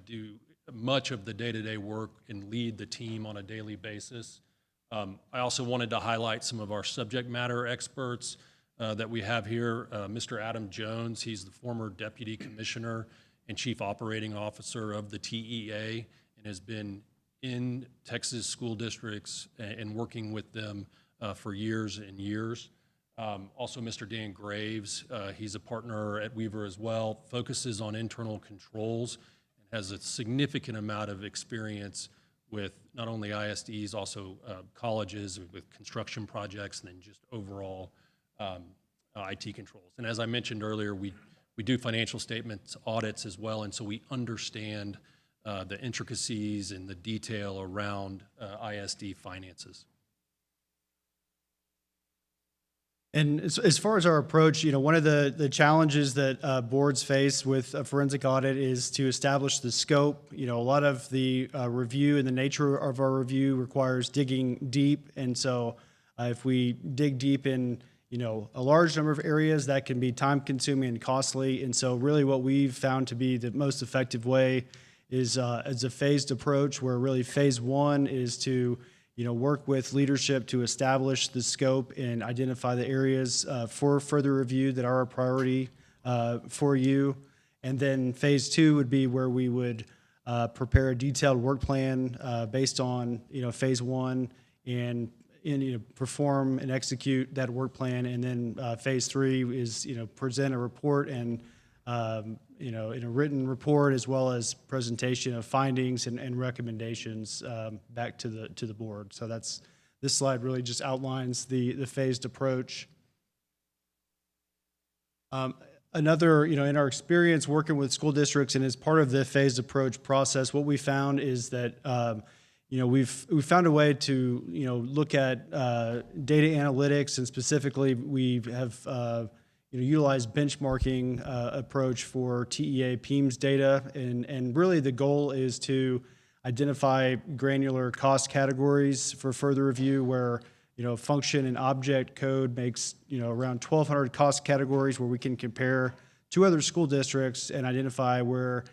do much of the day-to-day work and lead the team on a daily basis. I also wanted to highlight some of our subject matter experts that we have here. Mr. Adam Jones, he's the former Deputy Commissioner and Chief Operating Officer of the TEA and has been in Texas school districts and working with them for years and years. Also, Mr. Dan Graves, he's a partner at Weaver as well, focuses on internal controls and has a significant amount of experience with not only ISDs, also colleges with construction projects, and then just overall IT controls. And as I mentioned earlier, we do financial statements audits as well, and so we understand the intricacies and the detail around ISD finances. And as far as our approach, one of the challenges that boards face with a forensic audit is to establish the scope. A lot of the review and the nature of our review requires digging deep. And so if we dig deep in, a large number of areas, that can be time consuming and costly. And so really what we've found to be the most effective way is a phased approach, where really phase one is to work with leadership to establish the scope and identify the areas for further review that are a priority for you. And then phase two would be where we would prepare a detailed work plan based on phase one and perform and execute that work plan. And then phase three is present a report and in a written report, as well as presentation of findings and recommendations back to the board. So this slide really just outlines the phased approach. Another, in our experience working with school districts and as part of the phased approach process, what we found is that we've found a way to look at data analytics, and specifically we have utilize benchmarking approach for TEA PEMS data, and really the goal is to identify granular cost categories for further review, where function and object code makes around 1,200 cost categories where we can compare to other school districts and identify where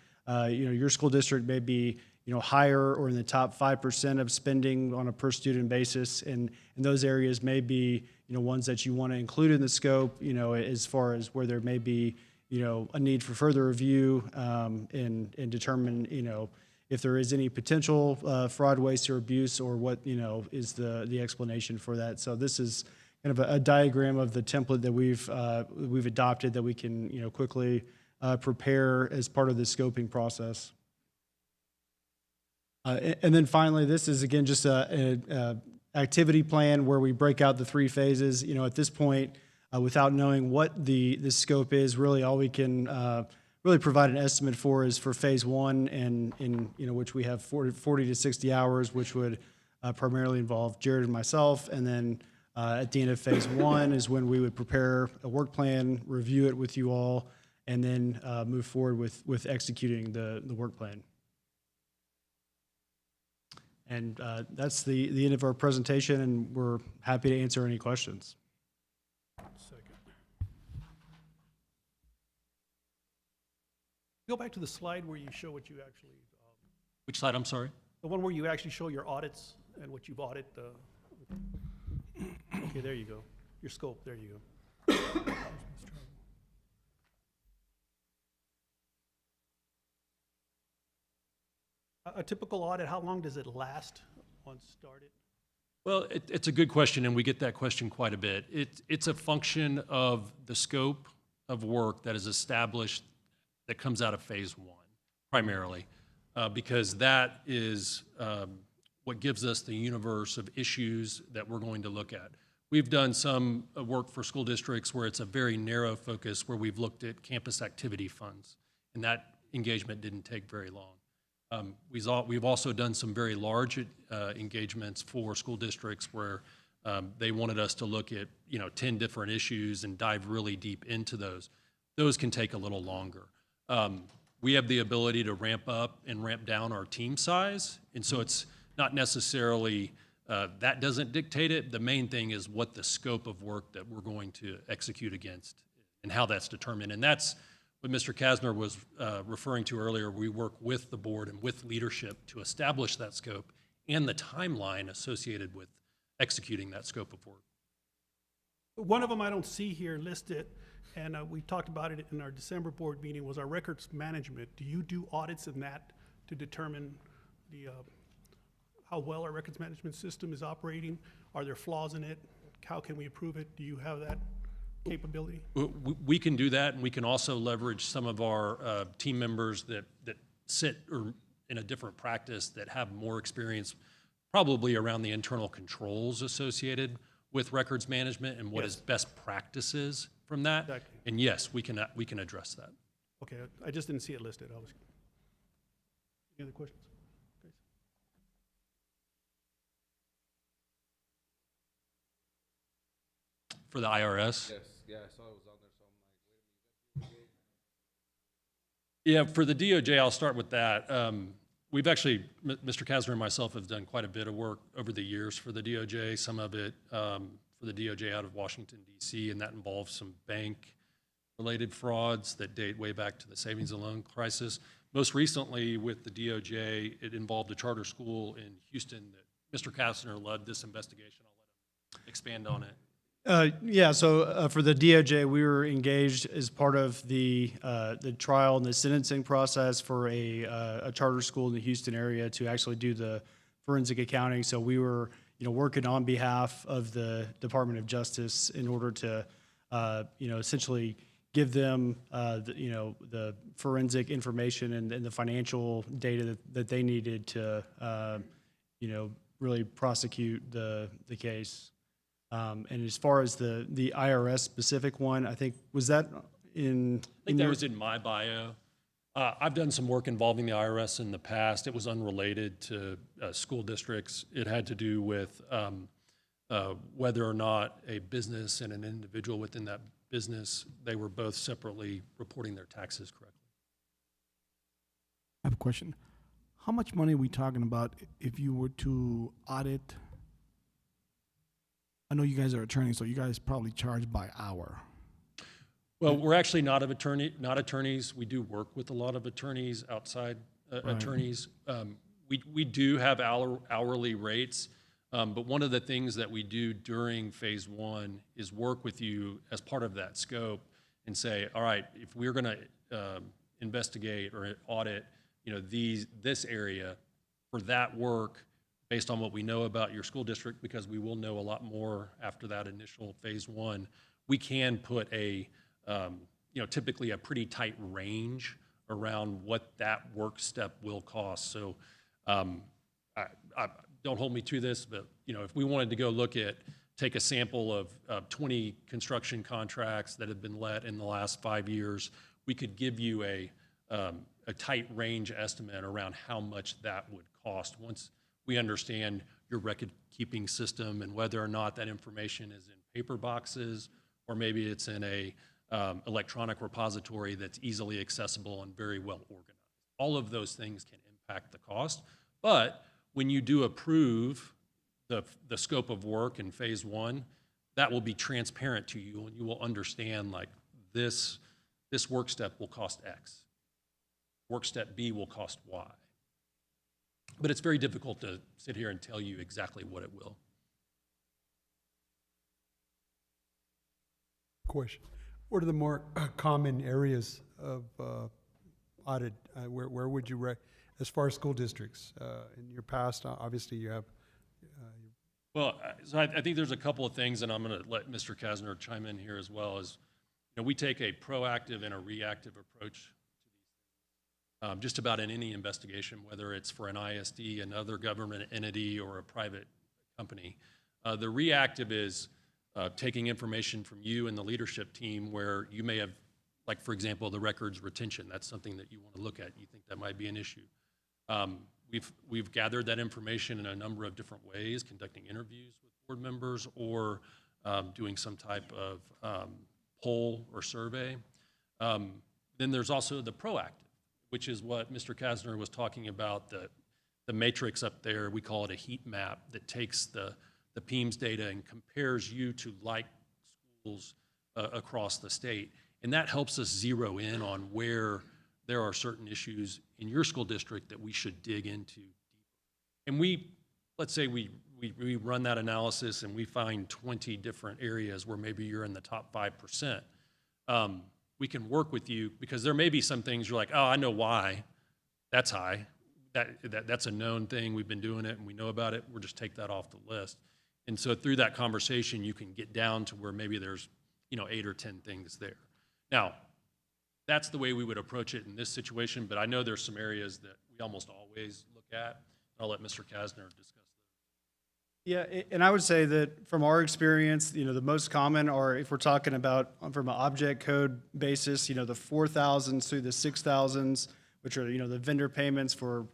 your school district may be higher or in the top 5% of spending on a per student basis, and those areas may be ones that you want to include in the scope, as far as where there may be a need for further review and determine if there is any potential fraud, waste, or abuse, or what is the explanation for that. So this is kind of a diagram of the template that we've adopted that we can quickly prepare as part of the scoping process. And then finally, this is again just a activity plan where we break out the three phases. At this point, without knowing what the scope is, really all we can really provide an estimate for is for phase one, and in which we have 40 to 60 hours, which would primarily involve Jared and myself. And then at the end of phase one is when we would prepare a work plan, review it with you all, and then move forward with executing the work plan. And that's the end of our presentation, and we're happy to answer any questions. Go back to the slide where you show what you actually... Which slide, I'm sorry? The one where you actually show your audits and what you've audited. Okay, there you go. Your scope, there you go. A typical audit, how long does it last once started? Well, it's a good question, and we get that question quite a bit. It's a function of the scope of work that is established that comes out of phase one, primarily, because that is what gives us the universe of issues that we're going to look at. We've done some work for school districts where it's a very narrow focus, where we've looked at campus activity funds, and that engagement didn't take very long. We've also done some very large engagements for school districts where they wanted us to look at 10 different issues and dive really deep into those. Those can take a little longer. We have the ability to ramp up and ramp down our team size, and so it's not necessarily that doesn't dictate it. The main thing is what the scope of work that we're going to execute against and how that's determined, and that's what Mr. Kasner was referring to earlier. We work with the board and with leadership to establish that scope and the timeline associated with executing that scope of work. One of them I don't see here listed, and we talked about it in our December board meeting, was our records management. Do you do audits in that to determine how well our records management system is operating? Are there flaws in it? How can we improve it? Do you have that capability? We can do that, and we can also leverage some of our team members that sit or in a different practice that have more experience probably around the internal controls associated with records management and what is best practices from that. Exactly. And yes, we can address that. Okay, I just didn't see it listed. Any other questions? Okay. For the IRS? Yes, yeah, I saw it was on there, so I'm like, Yeah, for the DOJ, I'll start with that. We've actually, Mr. Kasner and myself have done quite a bit of work over the years for the DOJ, some of it for the DOJ out of Washington, D.C., and that involves some bank-related frauds that date way back to the savings and loan crisis. Most recently with the DOJ, it involved a charter school in Houston that Mr. Kasner led this investigation. I'll let him expand on it. Yeah, so for the DOJ, we were engaged as part of the trial and the sentencing process for a charter school in the Houston area to actually do the forensic accounting. So we were, working on behalf of the Department of Justice in order to, essentially give them, the forensic information and the financial data that they needed to, really prosecute the case. And as far as the IRS specific one, I think, was that in? I think that was in my bio. I've done some work involving the IRS in the past. It was unrelated to school districts. It had to do with whether or not a business and an individual within that business, they were both separately reporting their taxes correctly. I have a question. How much money are we talking about if you were to audit? I know you guys are attorneys, so you guys probably charge by hour. Well, we're actually not attorneys. We do work with a lot of attorneys, outside attorneys. We do have hourly rates, but one of the things that we do during phase one is work with you as part of that scope and say, all right, if we're going to investigate or audit, this area for that work, based on what we know about your school district, because we will know a lot more after that initial phase one, we can put typically a pretty tight range around what that work step will cost. So don't hold me to this, but if we wanted to go take a sample of 20 construction contracts that have been let in the last 5 years, we could give you a tight range estimate around how much that would cost once we understand your record-keeping system and whether or not that information is in paper boxes or maybe it's in a electronic repository that's easily accessible and very well organized. All of those things can impact the cost, but when you do approve the scope of work in phase one, that will be transparent to you and you will understand like this work step will cost X. Work step B will cost Y. But it's very difficult to sit here and tell you exactly what it will. Question. What are the more common areas of audit? Where would you, as far as school districts? In your past, obviously you have. Well, so I think there's a couple of things, and I'm going to let Mr. Kasner chime in here as well, as we take a proactive and a reactive approach just about in any investigation, whether it's for an ISD, another government entity, or a private company. The reactive is taking information from you and the leadership team where you may have, like for example, the records retention. That's something that you want to look at. You think that might be an issue. We've gathered that information in a number of different ways, conducting interviews with board members or doing some type of poll or survey. Then there's also the proactive, which is what Mr. Kasner was talking about, the matrix up there. We call it a heat map that takes the PEMS data and compares you to like schools across the state. And that helps us zero in on where there are certain issues in your school district that we should dig into deeper. And let's say we run that analysis and we find 20 different areas where maybe you're in the top 5%. We can work with you because there may be some things you're like, oh, I know why that's high. That's a known thing. We've been doing it and we know about it. We'll just take that off the list. And so through that conversation, you can get down to where maybe there's 8 or 10 things there. Now, that's the way we would approach it in this situation, but I know there's some areas that we almost always look at. I'll let Mr. Kasner discuss. Yeah, and I would say that from our experience, the most common are, if we're talking about from an object code basis, the 4,000s through the 6,000s, which are, the vendor payments for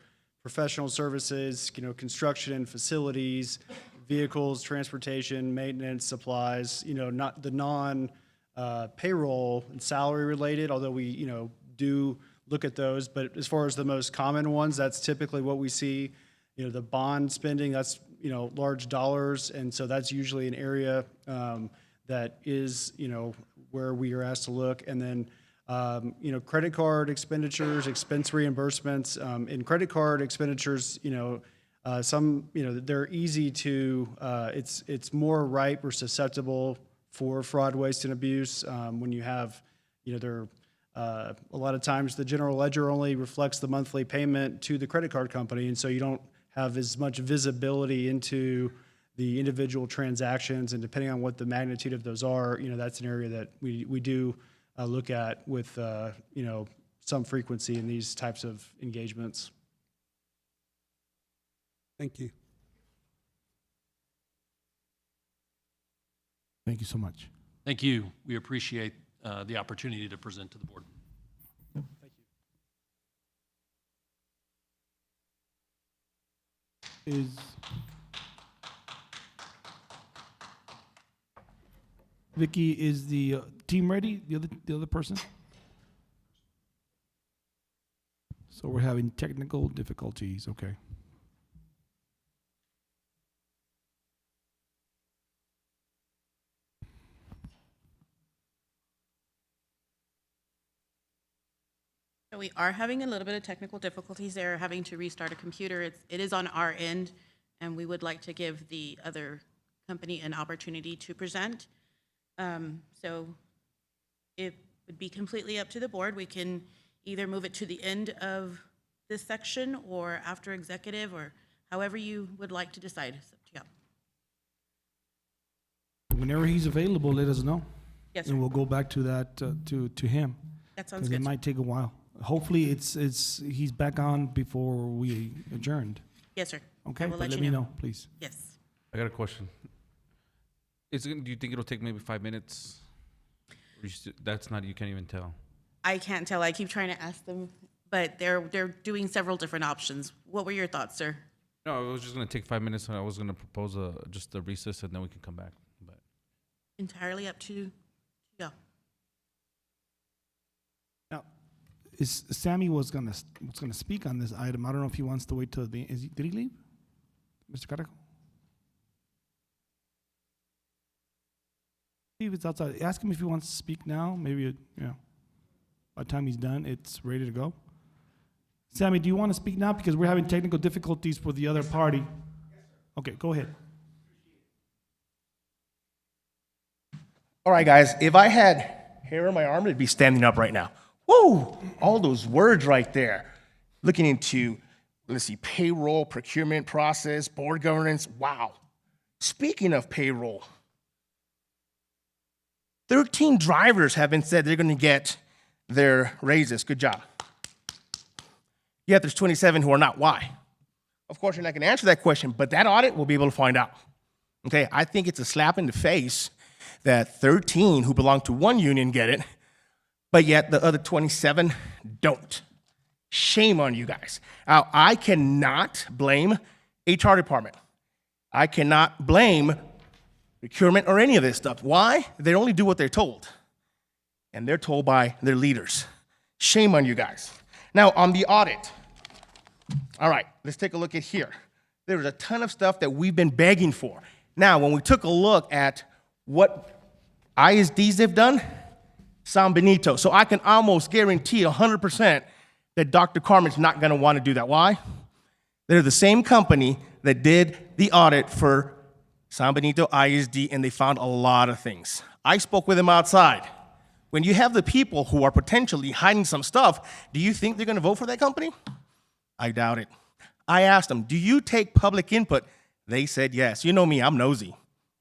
professional services, construction and facilities, vehicles, transportation, maintenance, supplies, not the payroll and salary related, although we, do look at those. But as far as the most common ones, that's typically what we see. The bond spending, that's, large dollars. And so that's usually an area that is, where we are asked to look. And then, credit card expenditures, expense reimbursements. In credit card expenditures, some, they're easy to, it's more ripe or susceptible for fraud, waste, and abuse. When you have, a lot of times the general ledger only reflects the monthly payment to the credit card company, and so you don't have as much visibility into the individual transactions, and depending on what the magnitude of those are, that's an area that we do look at with, some frequency in these types of engagements. Thank you. Thank you so much. Thank you. We appreciate the opportunity to present to the board. Thank you. Is Vicky, is the team ready? The other person? So we're having technical difficulties. Okay. So we are having a little bit of technical difficulties there, having to restart a computer. It is on our end, and we would like to give the other company an opportunity to present. So it would be completely up to the board. We can either move it to the end of this section or after executive, or however you would like to decide. It's up to you. Whenever he's available, let us know. Yes, and sir. we'll go back to that to him. That sounds 'Cause good. It might take a while. Hopefully, he's back on before we adjourned. Yes, sir. Okay, I will but let let you me know. know, please. Yes. I got a question. Do you think it'll take maybe 5 minutes? Or that's not, you can't even tell. I can't tell. I keep trying to ask them, but they're doing several different options. What were your thoughts, sir? No, it was just gonna take 5 minutes, and I was gonna propose just a recess, and then we can come back. But Entirely up to you. Now, Sammy was gonna speak on this item. I don't know if he wants to wait till the. Did he leave, Mr. Caraco? See if it's outside. Ask him if he wants to speak now. Maybe by the time he's done, it's ready to go. Sammy, do you want to speak now because we're having technical difficulties for the other party? Okay, go ahead. All right, guys, if I had hair on my arm, it'd be standing up right now. Woo! All those words right there. Looking into, let's see, payroll, procurement process, board governance. Wow. Speaking of payroll, 13 drivers have been said they're going to get their raises. Good job. Yet there's 27 who are not. Why? Of course, you're not going to answer that question, but that audit will be able to find out. Okay, I think it's a slap in the face that 13 who belong to one union get it, but yet the other 27 don't. Shame on you guys. Now, I cannot blame HR department. I cannot blame procurement or any of this stuff. Why? They only do what they're told. And they're told by their leaders. Shame on you guys. Now, on the audit, all right, let's take a look at here. There was a ton of stuff that we've been begging for. Now, when we took a look at what ISDs have done, San Benito. So I can almost guarantee 100% that Dr. Carmen's not going to want to do that. Why? They're the same company that did the audit for San Benito ISD, and they found a lot of things. I spoke with them outside. When you have the people who are potentially hiding some stuff, do you think they're going to vote for that company? I doubt it. I asked them, do you take public input? They said yes. You know me, I'm nosy.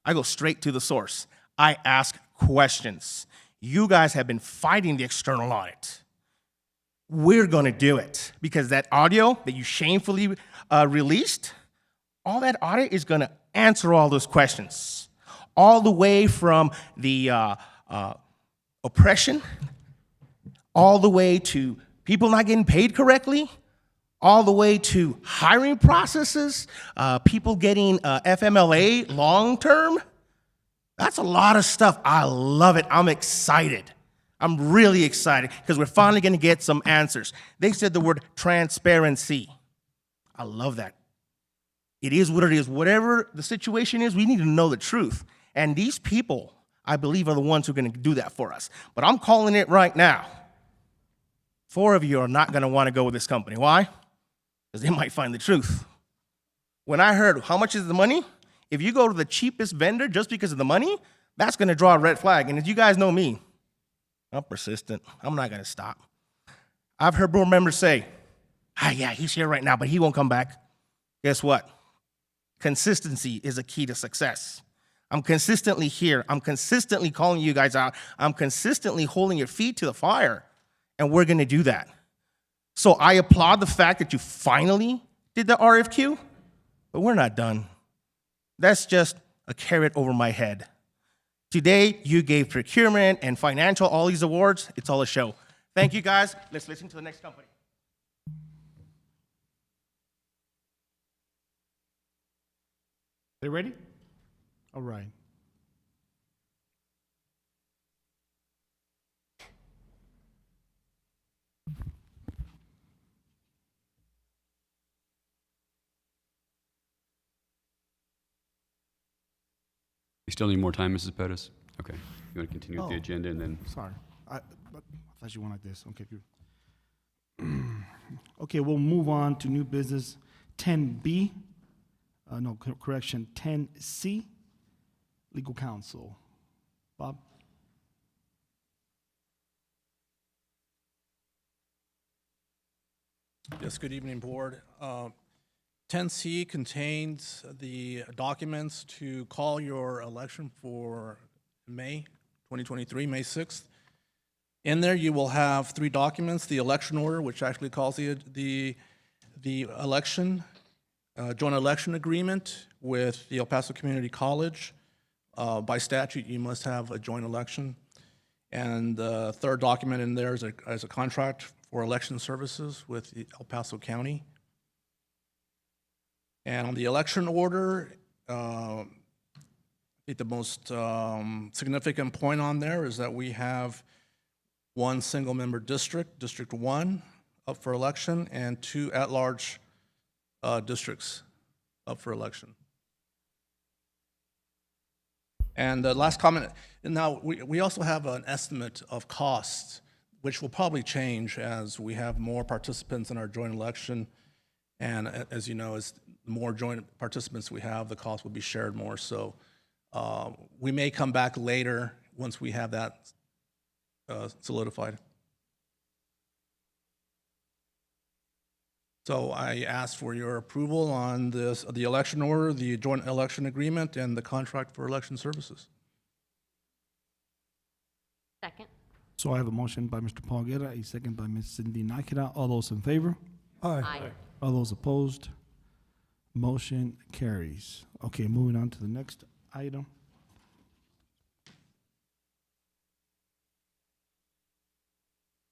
I go straight to the source. I ask questions. You guys have been fighting the external audit. we're going to do it because that audio that you shamefully released, all that audit is going to answer all those questions, all the way from the oppression, all the way to people not getting paid correctly, all the way to hiring processes, people getting FMLA long-term. That's a lot of stuff. I love it. I'm excited. I'm really excited because we're finally going to get some answers. They said the word transparency. I love that. It is what it is. Whatever the situation is, we need to know the truth. And these people, I believe, are the ones who are going to do that for us. But I'm calling it right now. 4 of you are not going to want to go with this company. Why? Because they might find the truth. When I heard how much is the money, if you go to the cheapest vendor just because of the money, that's going to draw a red flag. And as you guys know me, I'm persistent. I'm not going to stop. I've heard board members say, yeah, he's here right now, but he won't come back. Guess what? Consistency is a key to success. I'm consistently here. I'm consistently calling you guys out. I'm consistently holding your feet to the fire, and we're going to do that. So I applaud the fact that you finally did the RFQ, but we're not done. That's just a carrot over my head. Today, you gave procurement and financial all these awards. It's all a show. Thank you, guys. Let's listen to the next company. They ready? All right. We still need more time, Mrs. Pettis? Okay. You want to continue with the Oh, agenda and then? Sorry. I thought you wanted this. Okay, good. Okay, we'll move on to new business 10B. Correction, 10C, legal counsel. Bob? Yes, good evening, board. 10C contains the documents to call your election for May 2023, May 6th. In there, you will have 3 documents: the election order, which actually calls the election, joint election agreement with the El Paso Community College. By statute, you must have a joint election. And the third document in there is a contract for election services with the El Paso County. And on the election order, I think the most significant point on there is that we have 1 single-member district, District 1, up for election, and 2 at-large districts up for election. And the last comment, and now we also have an estimate of costs, which will probably change as we have more participants in our joint election. And as you know, as the more joint participants we have, the cost will be shared more. So we may come back later once we have that solidified. So I ask for your approval on this, the election order, the joint election agreement, and the contract for election services. Second. So I have a motion by Mr. Paul Guerra, a second by Ms. Cindy Nakira. All those in favor? Aye. All those opposed? Motion carries. Okay, moving on to the next item.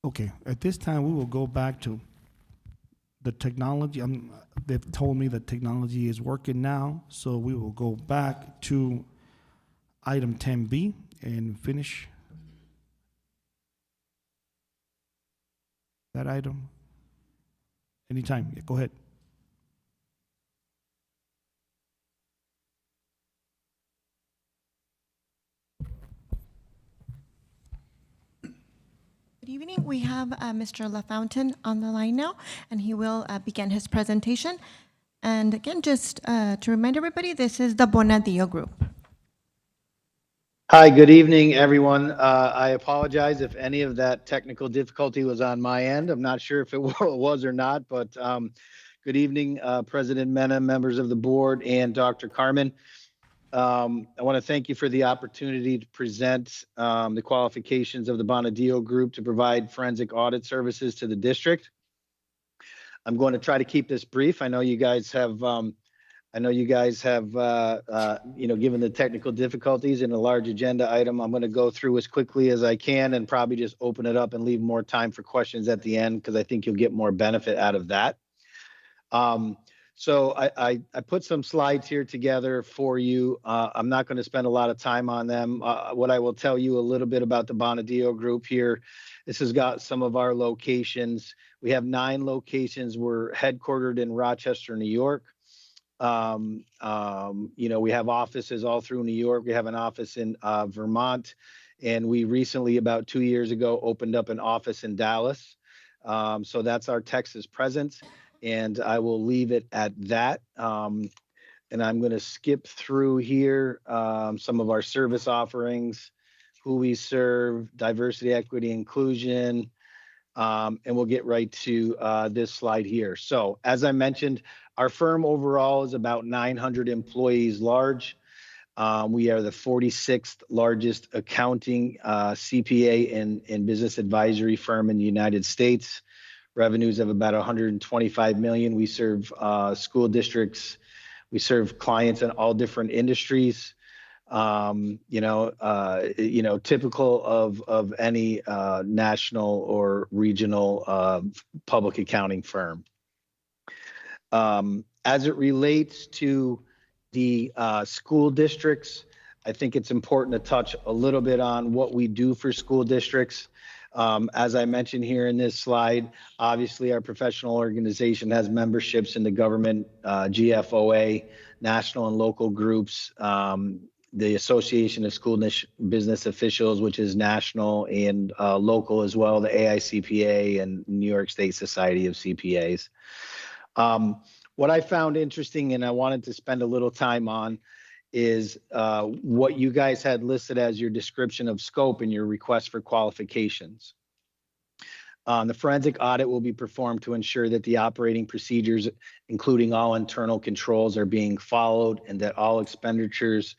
Okay, at this time, we will go back to the technology. They've told me that technology is working now, so we will go back to item 10B and finish that item. Anytime, yeah, go ahead. Good evening. We have Mr. LaFountain on the line now, and he will begin his presentation. And again, just to remind everybody, this is the Bonadillo Group. Hi, good evening, everyone. I apologize if any of that technical difficulty was on my end. I'm not sure if it was or not, but good evening, President Mena, members of the board, and Dr. Carmen. I want to thank you for the opportunity to present the qualifications of the Bonadillo Group to provide forensic audit services to the district. I'm going to try to keep this brief. I know you guys have, given the technical difficulties in a large agenda item, I'm going to go through as quickly as I can and probably just open it up and leave more time for questions at the end, because I think you'll get more benefit out of that. So I put some slides here together for you. I'm not going to spend a lot of time on them. What I will tell you a little bit about the Bonadillo Group here. This has got some of our locations. We have 9 locations. We're headquartered in Rochester, New York. We have offices all through New York. We have an office in Vermont, and we recently, about 2 years ago, opened up an office in Dallas. So that's our Texas presence, and I will leave it at that. And I'm going to skip through here some of our service offerings, who we serve, diversity, equity, inclusion, and we'll get right to this slide here. So as I mentioned, our firm overall is about 900 employees large. We are the 46th largest accounting, CPA, and business advisory firm in the United States. Revenues of about $125 million. We serve school districts. We serve clients in all different industries. Typical of any national or regional public accounting firm. As it relates to the school districts, I think it's important to touch a little bit on what we do for school districts. As I mentioned here in this slide, obviously our professional organization has memberships in the government, GFOA, national and local groups, the Association of School Business Officials, which is national and local as well, the AICPA and New York State Society of CPAs. What I found interesting and I wanted to spend a little time on is what you guys had listed as your description of scope in your request for qualifications. The forensic audit will be performed to ensure that the operating procedures, including all internal controls, are being followed and that all expenditures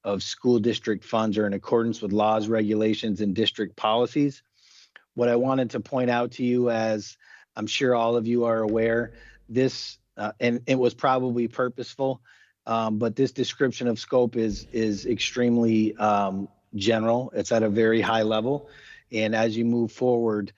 of school district funds are in accordance with laws, regulations, and district policies. What I wanted to point out to you, as I'm sure all of you are aware, this, and it was probably purposeful, but this description of scope is extremely general. It's at a very high level. And as you move forward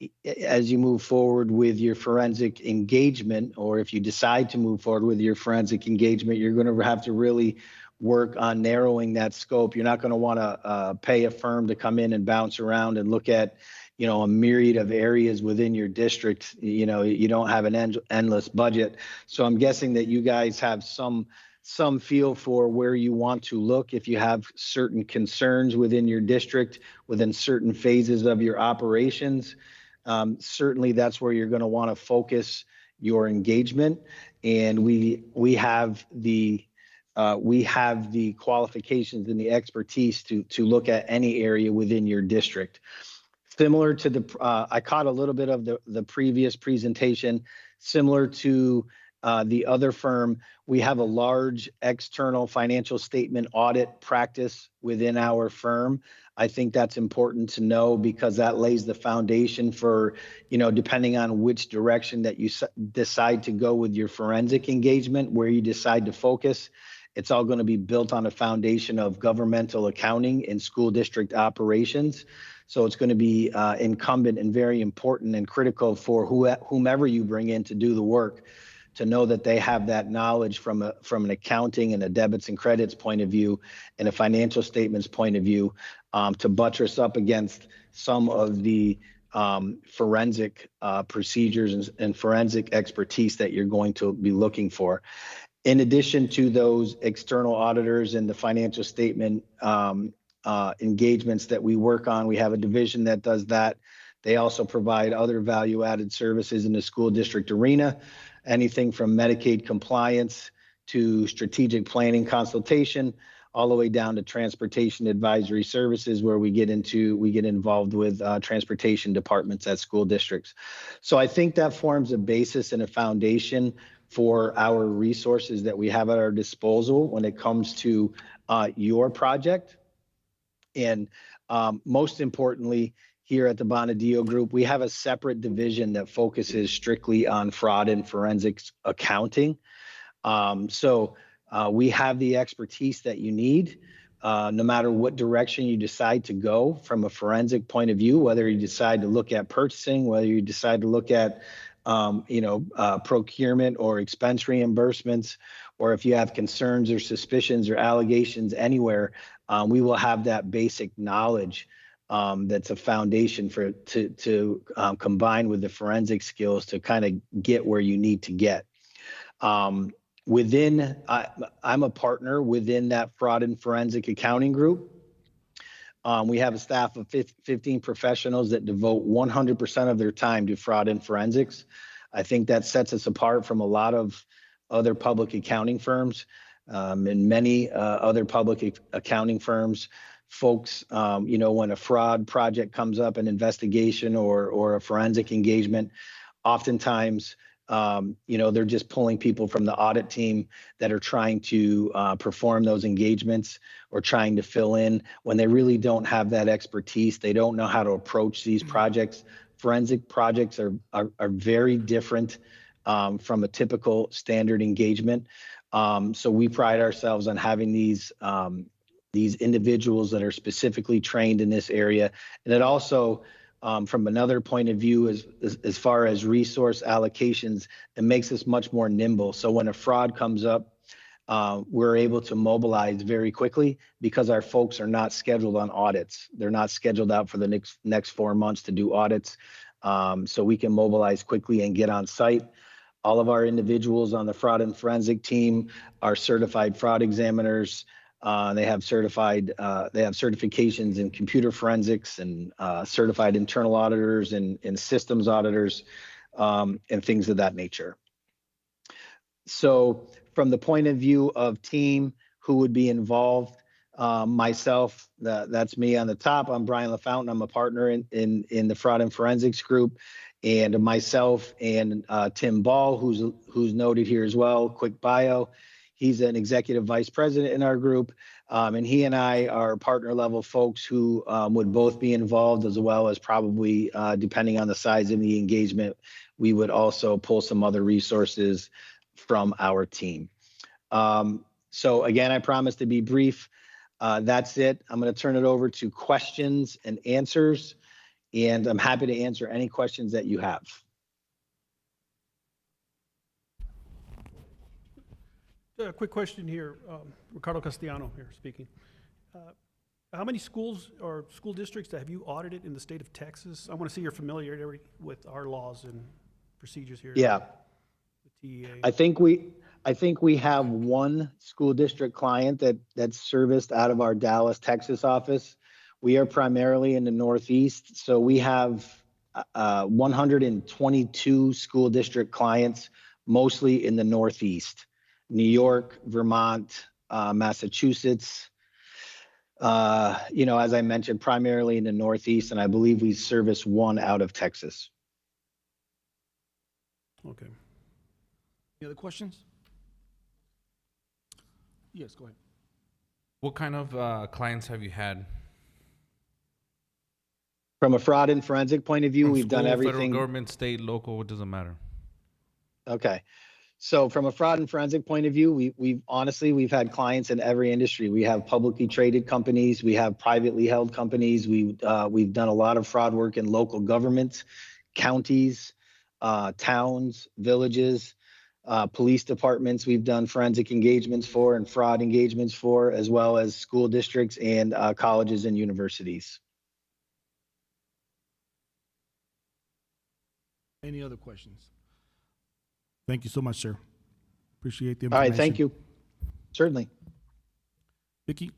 with your forensic engagement, or if you decide to move forward with your forensic engagement, you're going to have to really work on narrowing that scope. You're not going to want to pay a firm to come in and bounce around and look at, a myriad of areas within your district. You don't have an endless budget. So I'm guessing that you guys have some feel for where you want to look. If you have certain concerns within your district, within certain phases of your operations, certainly that's where you're going to want to focus your engagement. And we have the qualifications and the expertise to look at any area within your district. Similar to I caught a little bit of the previous presentation, similar to the other firm, we have a large external financial statement audit practice within our firm. I think that's important to know because that lays the foundation for, depending on which direction that you decide to go with your forensic engagement, where you decide to focus, it's all going to be built on a foundation of governmental accounting and school district operations. So it's going to be incumbent and very important and critical for whomever you bring in to do the work, to know that they have that knowledge from an accounting and a debits and credits point of view and a financial statements point of view, to buttress up against some of the forensic procedures and forensic expertise that you're going to be looking for. In addition to those external auditors and the financial statement engagements that we work on, we have a division that does that. They also provide other value-added services in the school district arena, anything from Medicaid compliance to strategic planning consultation, all the way down to transportation advisory services, where we get involved with transportation departments at school districts. So I think that forms a basis and a foundation for our resources that we have at our disposal when it comes to your project. And most importantly, here at the Bonadillo Group, we have a separate division that focuses strictly on fraud and forensics accounting. So we have the expertise that you need, no matter what direction you decide to go from a forensic point of view, whether you decide to look at purchasing, whether you decide to look at procurement or expense reimbursements, or if you have concerns or suspicions or allegations anywhere, we will have that basic knowledge that's a foundation to combine with the forensic skills to kind of get where you need to get. I'm a partner within that fraud and forensic accounting group. We have a staff of 15 professionals that devote 100% of their time to fraud and forensics. I think that sets us apart from a lot of other public accounting firms. And many other public accounting firms, folks, when a fraud project comes up, an investigation or a forensic engagement, oftentimes, they're just pulling people from the audit team that are trying to perform those engagements or trying to fill in when they really don't have that expertise. They don't know how to approach these projects. Forensic projects are very different from a typical standard engagement. So we pride ourselves on having these individuals that are specifically trained in this area. And it also, from another point of view, as far as resource allocations, it makes us much more nimble. So when a fraud comes up, we're able to mobilize very quickly because our folks are not scheduled on audits. They're not scheduled out for the next 4 months to do audits. So we can mobilize quickly and get on site. All of our individuals on the fraud and forensic team are certified fraud examiners. They have certifications in computer forensics and certified internal auditors and systems auditors and things of that nature. So from the point of view of team who would be involved, myself, that's me on the top. I'm Brian LaFountain. I'm a partner in the fraud and forensics group. And myself and Tim Ball, who's noted here as well, quick bio. He's an executive vice president in our group. And he and I are partner level folks who would both be involved, as well as probably, depending on the size of the engagement, we would also pull some other resources from our team. So again, I promise to be brief. That's it. I'm going to turn it over to questions and answers. And I'm happy to answer any questions that you have. A quick question here. Ricardo Castellano here speaking. How many schools or school districts have you audited in the state of Texas? I want to see your familiarity with our laws and procedures here. Yeah. The TEA. I think we have one school district client that's serviced out of our Dallas, Texas office. We are primarily in the Northeast, so we have 122 school district clients, mostly in the Northeast. New York, Vermont, Massachusetts, as I mentioned, primarily in the Northeast, and I believe we service one out of Texas. Okay. Any other questions? Yes, go ahead. What kind of clients have you had? From a fraud and forensic point of view, we've done everything. Federal government, state, local, it doesn't matter. Okay. So from a fraud and forensic point of view, we've had clients in every industry. We have publicly traded companies. We have privately held companies. We've done a lot of fraud work in local governments, counties, towns, villages, police departments. We've done forensic engagements for and fraud engagements for, as well as school districts and colleges and universities. Any other questions? Thank you so much, sir. Appreciate the All information. right, thank you. Certainly. Vicki?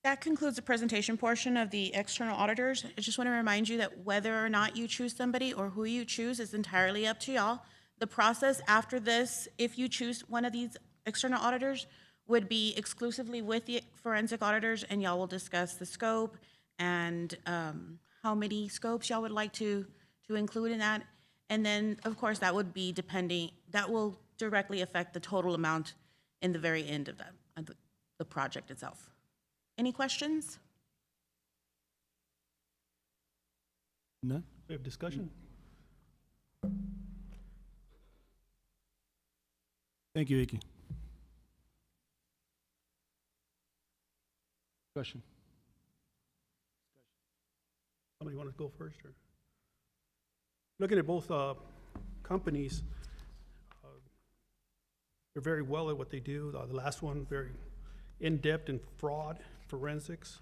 That concludes the presentation portion of the external auditors. I just want to remind you that whether or not you choose somebody or who you choose is entirely up to y'all. The process after this, if you choose one of these external auditors, would be exclusively with the forensic auditors, and y'all will discuss the scope and how many scopes y'all would like to include in that. And then, of course, that would be that will directly affect the total amount in the very end of the project itself. Any questions? None? We have discussion? Thank you, Vicky. Discussion. Somebody want to go first, or? Looking at both companies, they're very well at what they do. The last one, very in-depth in fraud, forensics.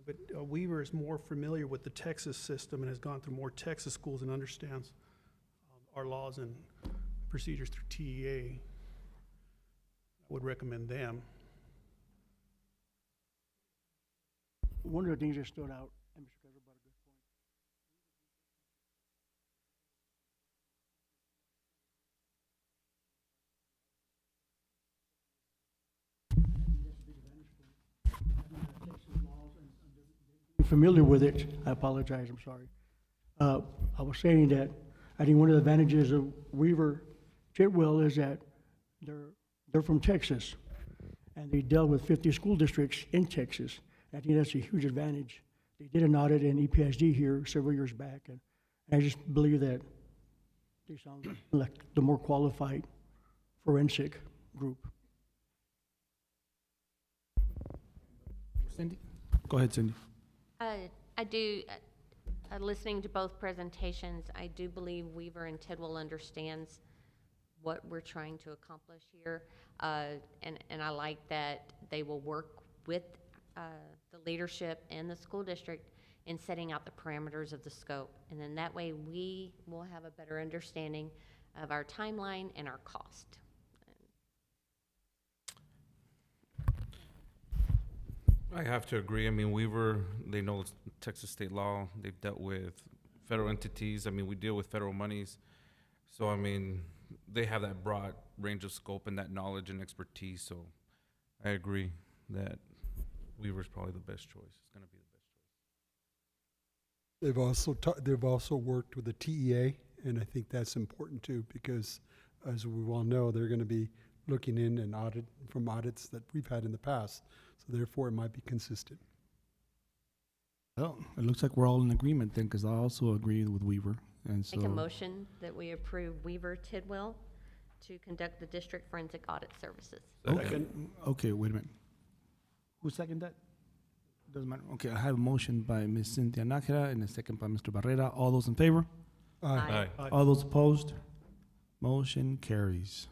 But Weaver is more familiar with the Texas system and has gone through more Texas schools and understands our laws and procedures through TEA. I would recommend them. One of the things that stood out, and Mr. Kaiser brought a good point. Familiar with it, I apologize, I'm sorry. I was saying that I think one of the advantages of Weaver Tidwell is that they're from Texas, and they dealt with 50 school districts in Texas. I think that's a huge advantage. They did an audit in EPSD here several years back, and I just believe that they sound like the more qualified forensic group. Cindy? Go ahead, Cindy. I do, listening to both presentations, I do believe Weaver and Tidwell understands what we're trying to accomplish here. And I like that they will work with the leadership and the school district in setting out the parameters of the scope. And then that way we will have a better understanding of our timeline and our cost. I have to agree. I mean, Weaver, they know Texas state law. They've dealt with federal entities. I mean, we deal with federal monies. So, I mean, they have that broad range of scope and that knowledge and expertise. So I agree that Weaver's probably the best choice. It's going to be the best choice. They've also worked with the TEA, and I think that's important too, because as we all know, they're going to be looking in and from audits that we've had in the past. So therefore, it might be consistent. Well, it looks like we're all in agreement then, because I also agree with Weaver. And so Make a motion that we approve Weaver Tidwell to conduct the district forensic audit services. Okay, wait a minute. Who seconded that? Doesn't matter. Okay, I have a motion by Ms. Cynthia Nájera and a second by Mr. Barrera. All those in favor? Aye. Aye. All those opposed? Motion carries.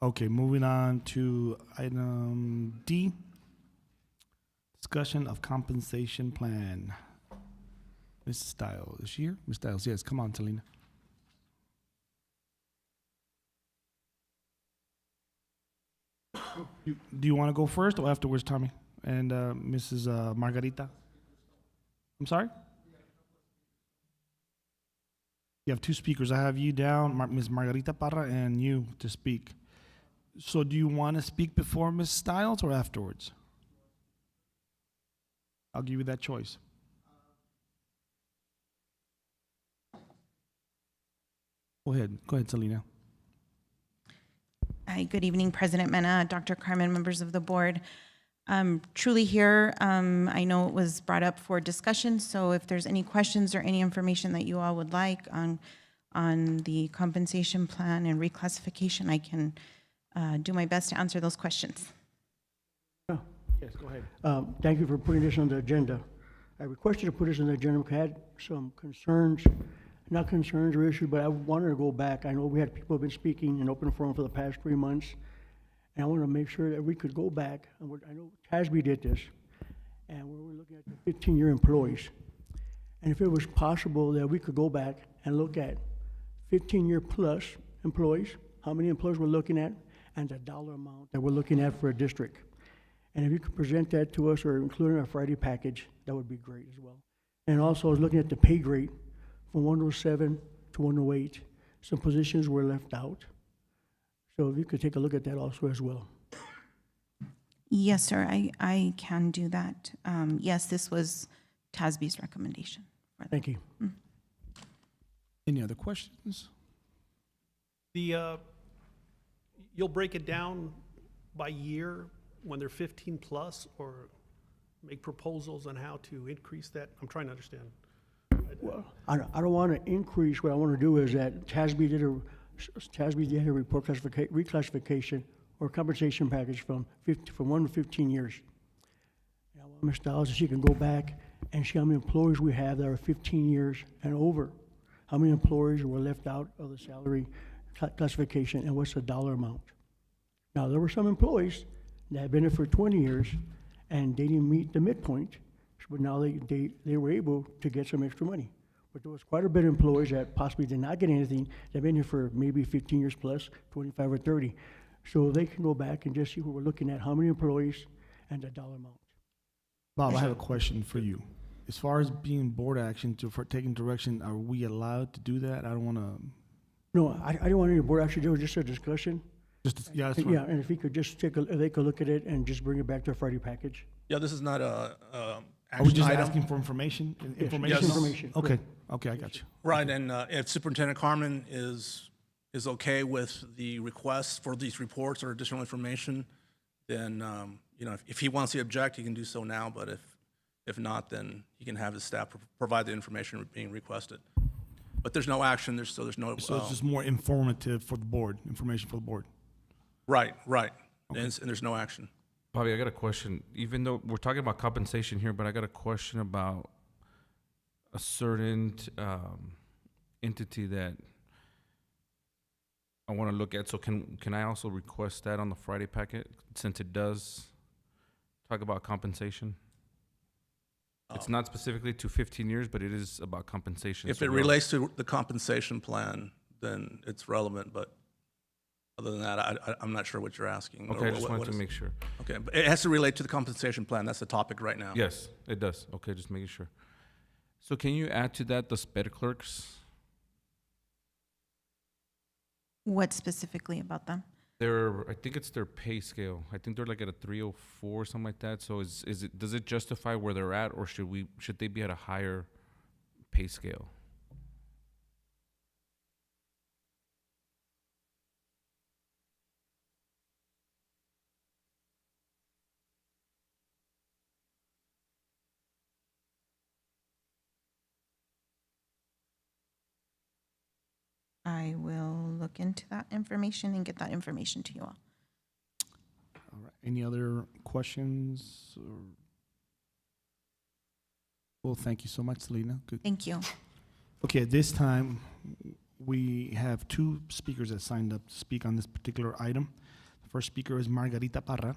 Okay, moving on to item D, discussion of compensation plan. Ms. Stiles, is she here? Ms. Stiles, yes, come on, Selena. Do you want to go first or afterwards, Tommy? And Mrs. Margarita? I'm sorry? You have two speakers. I have you down, Ms. Margarita Parra, and you to speak. So do you want to speak before Ms. Stiles or afterwards? I'll give you that choice. Go ahead, Selena. Hi, good evening, President Mena, Dr. Carmen, members of the board. Truly here, I know it was brought up for discussion, so if there's any questions or any information that you all would like on the compensation plan and reclassification, I can do my best to answer those questions. Yes, go ahead. Thank you for putting this on the agenda. I requested to put this on the agenda because I had some concerns, not concerns or issues, but I wanted to go back. I know we had people who have been speaking in open forum for the past 3 months, and I wanted to make sure that we could go back. I know TASB did this, and we were looking at the 15-year employees. And if it was possible that we could go back and look at 15-year plus employees, how many employees we're looking at, and the dollar amount that we're looking at for a district. And if you could present that to us or include in our Friday package, that would be great as well. And also, I was looking at the pay grade from 107 to 108. Some positions were left out. So if you could take a look at that also as well. Yes, sir, I can do that. Yes, this was TASB's recommendation. Thank you. Any other questions? You'll break it down by year when they're 15 plus, or make proposals on how to increase that? I'm trying to understand. Well, I don't want to increase. What I want to do is that TASB did a report reclassification or compensation package from 1 to 15 years. And I want Ms. Stiles, if she can go back and see how many employees we have that are 15 years and over. How many employees were left out of the salary classification, and what's the dollar amount? Now, there were some employees that had been there for 20 years, and they didn't meet the midpoint, but now they were able to get some extra money. But there was quite a bit of employees that possibly did not get anything, that have been here for maybe 15 years plus, 25 or 30. So they can go back and just see what we're looking at, how many employees and the dollar amount. Bob, I have a question for you. As far as being board action for taking direction, are we allowed to do that? I don't want to. No, I didn't want any board action. There was just a discussion. Yeah, that's fine. Yeah, and if he could just if they could look at it and just bring it back to a Friday package. Yeah, this is not a Are action we just item. asking for information? Yes, Information? information. Okay, okay, I got you. Right, and if Superintendent Carmen is okay with the request for these reports or additional information, then, you know, if he wants to object, he can do so now, but if not, then he can have his staff provide the information being requested. But there's no action, there's no. So it's just more informative for the board, information for the board. Right, right, and there's no action. Bobby, I got a question. Even though we're talking about compensation here, but I got a question about a certain entity that I want to look at. So can I also request that on the Friday packet, since it does talk about compensation? It's not specifically to 15 years, but it is about compensation. If So it we're- relates to the compensation plan, then it's relevant, but other than that, I'm not sure what you're asking. Okay, I Or just what wanted to is- make sure. Okay, but it has to relate to the compensation plan, that's the topic right now. Yes, it does. Okay, just making sure. So can you add to that the sped clerks? What specifically about them? I think it's their pay scale. I think they're like at a 304 or something like that. So does it justify where they're at, or should they be at a higher pay scale? I will look into that information and get that information to you all. All right. Any other questions? Well, thank you so much, Selena. Good. Thank you. Okay, at this time, we have two speakers that signed up to speak on this particular item. The first speaker is Margarita Parra.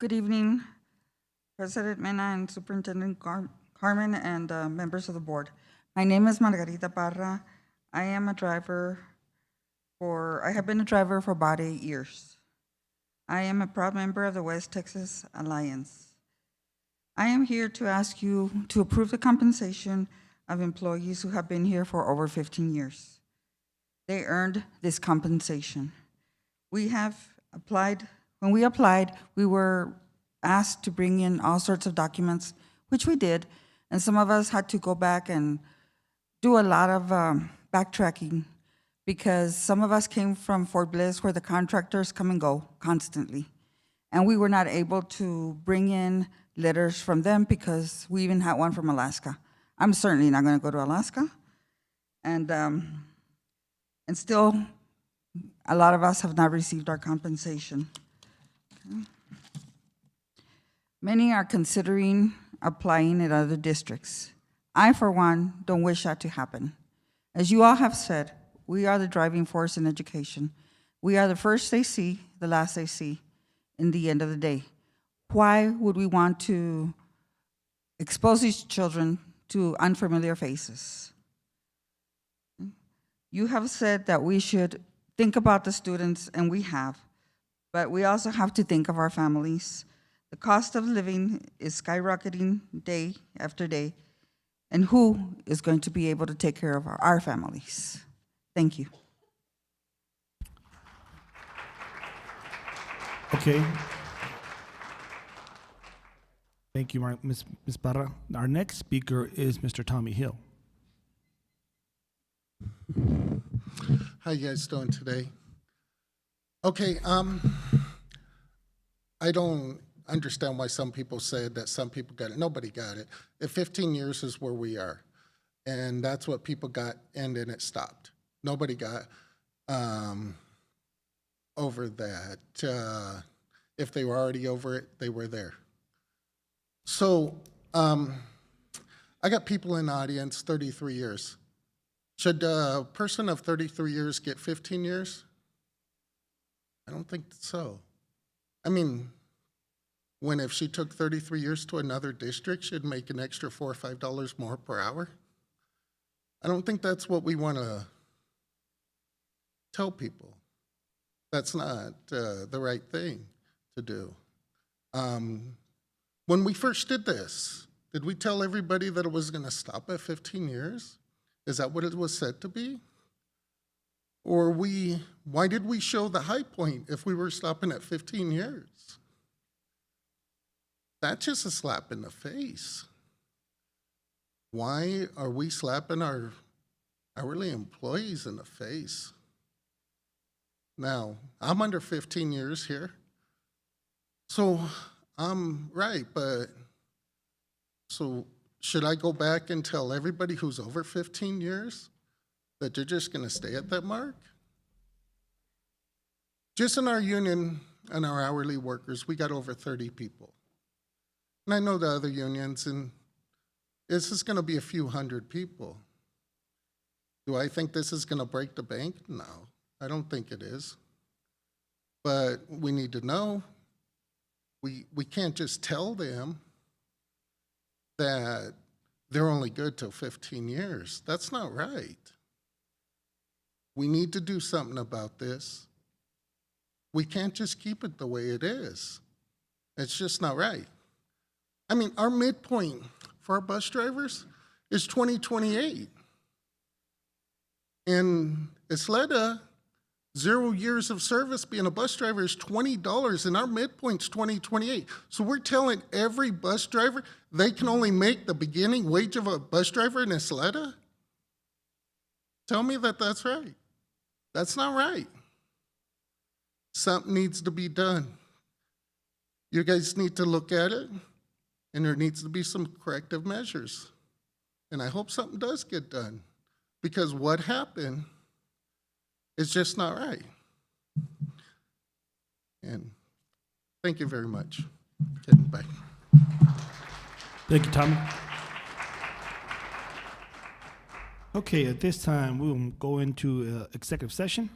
Good evening, President Mena and Superintendent Carmen and members of the board. My name is Margarita Parra. I am a driver I have been a driver for about 8 years. I am a proud member of the West Texas Alliance. I am here to ask you to approve the compensation of employees who have been here for over 15 years. They earned this compensation. We have applied. When we applied, we were asked to bring in all sorts of documents, which we did, and some of us had to go back and do a lot of backtracking because some of us came from Fort Bliss where the contractors come and go constantly, and we were not able to bring in letters from them because we even had one from Alaska. I'm certainly not going to go to Alaska, and still, a lot of us have not received our compensation. Many are considering applying at other districts. I, for one, don't wish that to happen. As you all have said, we are the driving force in education. We are the first they see, the last they see, in the end of the day. Why would we want to expose these children to unfamiliar faces? You have said that we should think about the students, and we have. But we also have to think of our families. The cost of living is skyrocketing day after day, and who is going to be able to take care of our families? Thank you. Okay. Thank you, Ms. Parra. Our next speaker is Mr. Tommy Hill. How you guys doing today? Okay, I don't understand why some people said that some people got it. Nobody got it. If 15 years is where we are, and that's what people got, and then it stopped. Nobody got over that. If they were already over it, they were there. So I got people in the audience 33 years. Should a person of 33 years get 15 years? I don't think so. I mean, when if she took 33 years to another district, she'd make an extra $4 or $5 more per hour. I don't think that's what we want to tell people. That's not the right thing to do. When we first did this, did we tell everybody that it was going to stop at 15 years? Is that what it was said to be? Or why did we show the high point if we were stopping at 15 years? That's just a slap in the face. Why are we slapping our hourly employees in the face? Now, I'm under 15 years here. So I'm right, but so should I go back and tell everybody who's over 15 years that they're just going to stay at that mark? Just in our union and our hourly workers, we got over 30 people. And I know the other unions, and this is going to be a few hundred people. Do I think this is going to break the bank? No, I don't think it is. But we need to know. We can't just tell them that they're only good till 15 years. That's not right. We need to do something about this. We can't just keep it the way it is. It's just not right. I mean, our midpoint for our bus drivers is 2028. In Isleta, 0 years of service being a bus driver is $20, and our midpoint's 2028. So we're telling every bus driver they can only make the beginning wage of a bus driver in Isleta? Tell me that that's right. That's not right. Something needs to be done. You guys need to look at it, and there needs to be some corrective measures. And I hope something does get done, because what happened is just not right. And thank you very much. Okay, bye. Thank you, Tommy. Okay, at this time, we'll go into executive session.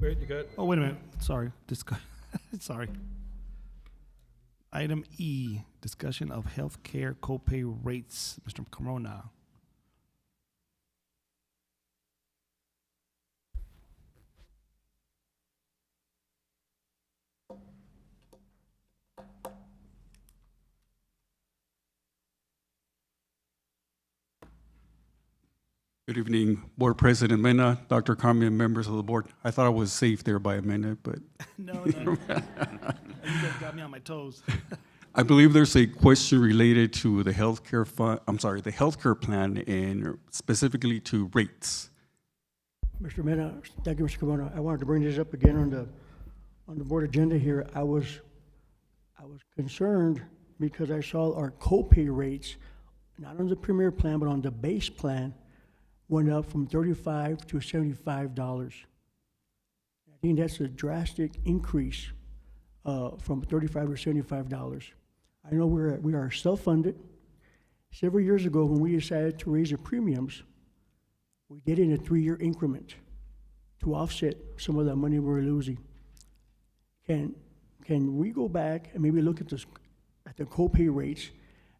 Wait, you got? Oh, wait a minute. Sorry. Sorry. Item E, discussion of healthcare copay rates. Mr. Corona. Good evening, Board President Mena, Dr. Carmen, members of the board. I thought I was safe there by a minute, but No. You guys got me on my toes. I believe there's a question related to the healthcare fund. I'm sorry, the healthcare plan, and specifically to rates. Mr. Mena, thank you, Mr. Corona. I wanted to bring this up again on the board agenda here. I was concerned because I saw our copay rates, not on the premier plan, but on the base plan, went up from $35 to $75. I think that's a drastic increase from $35 to $75. I know we are self-funded. Several years ago, when we decided to raise the premiums, we did it in a 3-year increment to offset some of that money we were losing. Can we go back and maybe look at the copay rates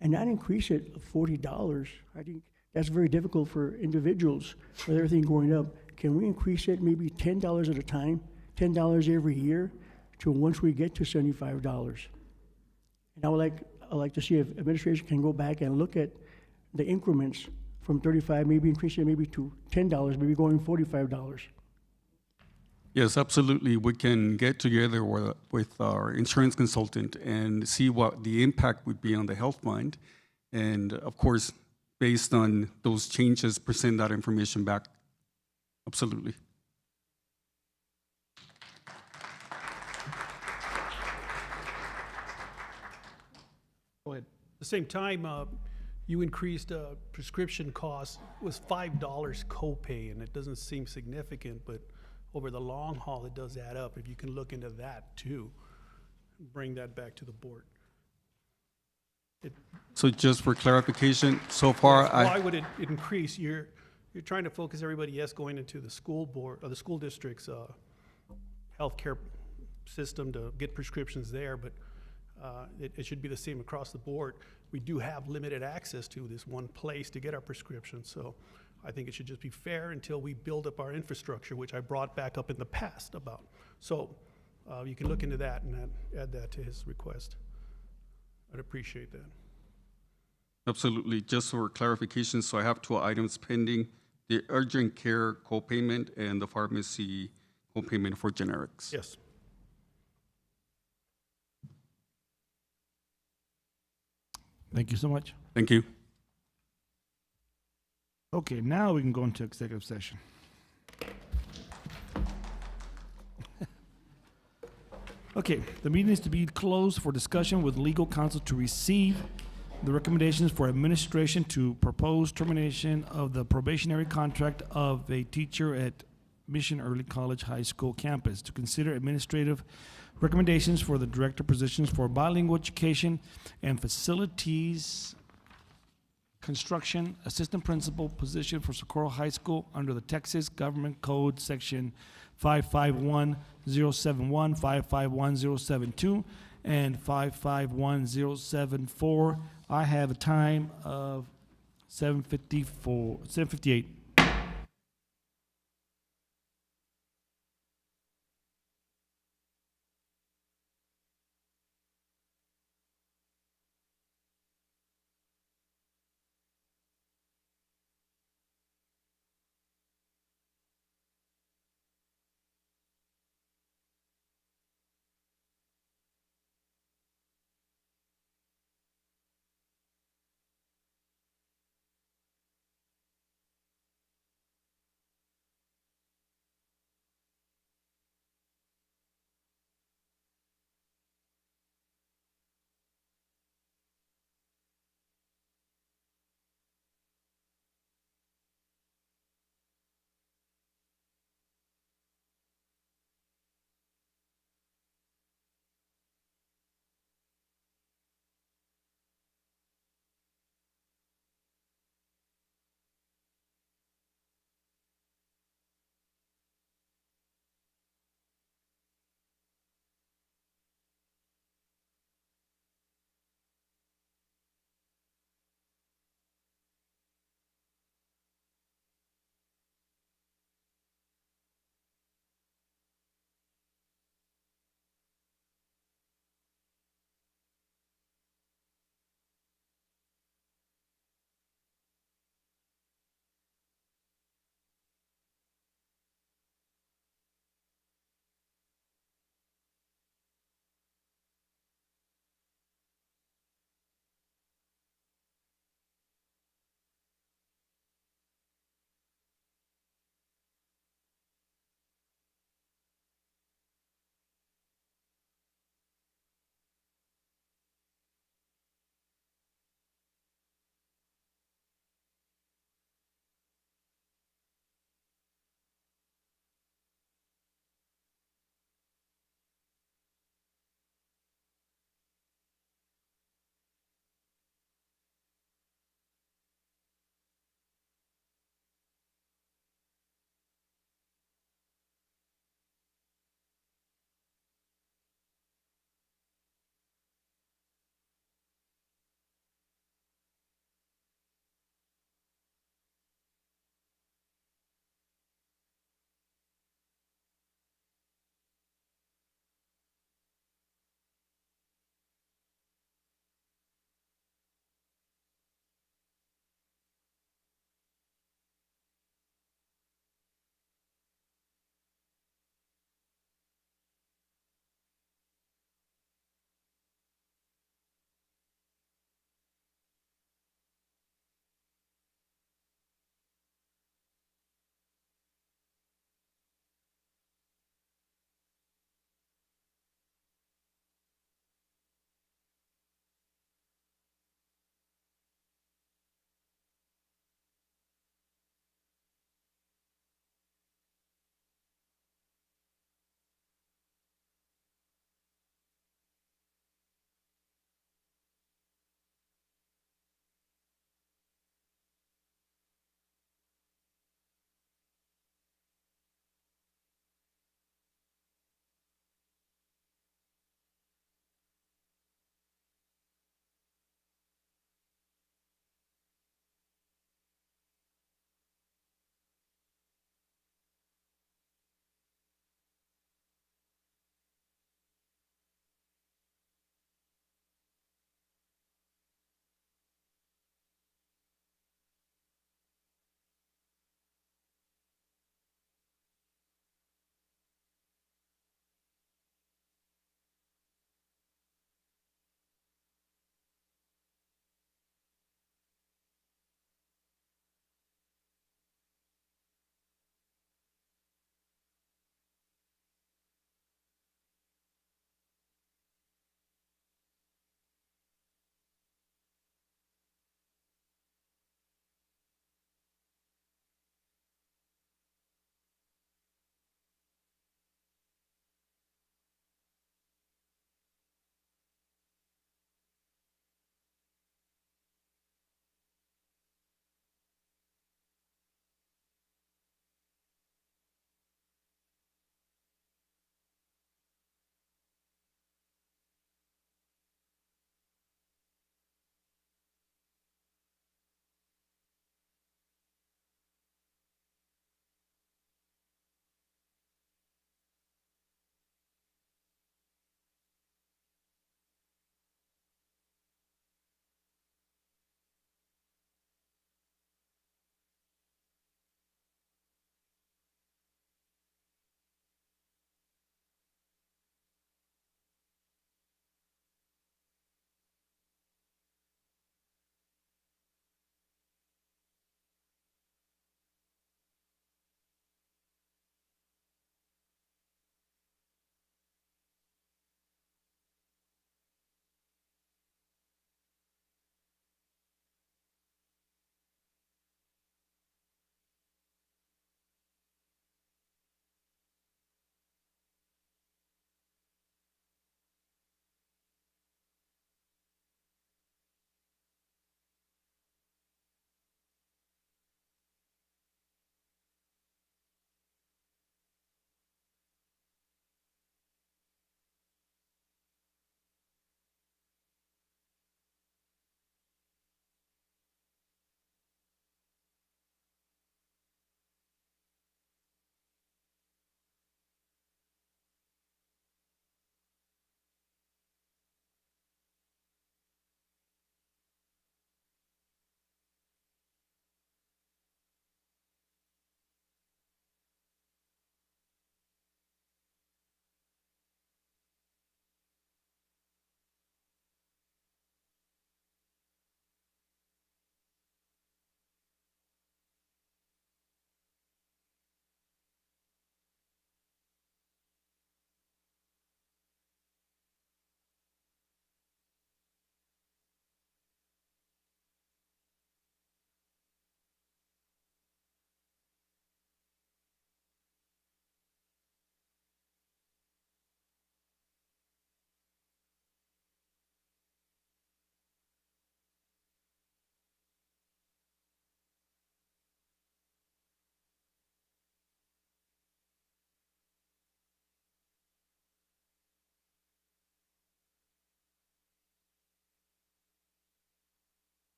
and not increase it $40? I think that's very difficult for individuals with everything going up. Can we increase it maybe $10 at a time, $10 every year, to once we get to $75? And I'd like to see if administration can go back and look at the increments from $35, maybe increase it maybe to $10, maybe going $45. Yes, absolutely. We can get together with our insurance consultant and see what the impact would be on the health fund. And of course, based on those changes, present that information back. Absolutely. Go ahead. At the same time, you increased prescription costs was $5 copay, and it doesn't seem significant, but over the long haul, it does add up. If you can look into that too, bring that back to the board. So just for clarification, so far Why would it increase? You're trying to focus everybody, yes, going into the school board or the school district's healthcare system to get prescriptions there, but it should be the same across the board. We do have limited access to this one place to get our prescriptions, so I think it should just be fair until we build up our infrastructure, which I brought back up in the past about. So you can look into that and add that to his request. I'd appreciate that. Absolutely. Just for clarification, so I have 2 items pending: the urgent care copayment and the pharmacy copayment for generics. Yes. Thank you so much. Thank you. Okay, now we can go into executive session. Okay, the meeting is to be closed for discussion with legal counsel to receive the recommendations for administration to propose termination of the probationary contract of a teacher at Mission Early College High School campus, to consider administrative recommendations for the director positions for bilingual education and facilities construction assistant principal position for Socorro High School under the Texas Government Code Section 551071, 551072, and 551074. I have a time of 7:58.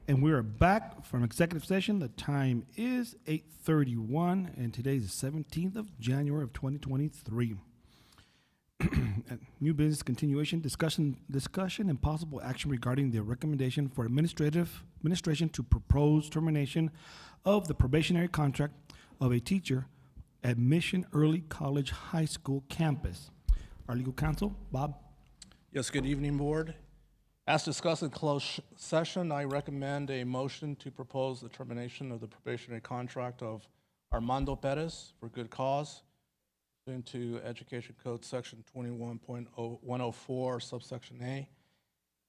And we are back from executive session. The time is 8:31, and today is the 17th of January of 2023. New business continuation, discussion and possible action regarding the recommendation for administration to propose termination of the probationary contract of a teacher at Mission Early College High School campus. Our legal counsel, Bob. Yes, good evening, Board. As discussed in closed session, I recommend a motion to propose the termination of the probationary contract of Armando Perez for good cause into Education Code Section 21.104, subsection A,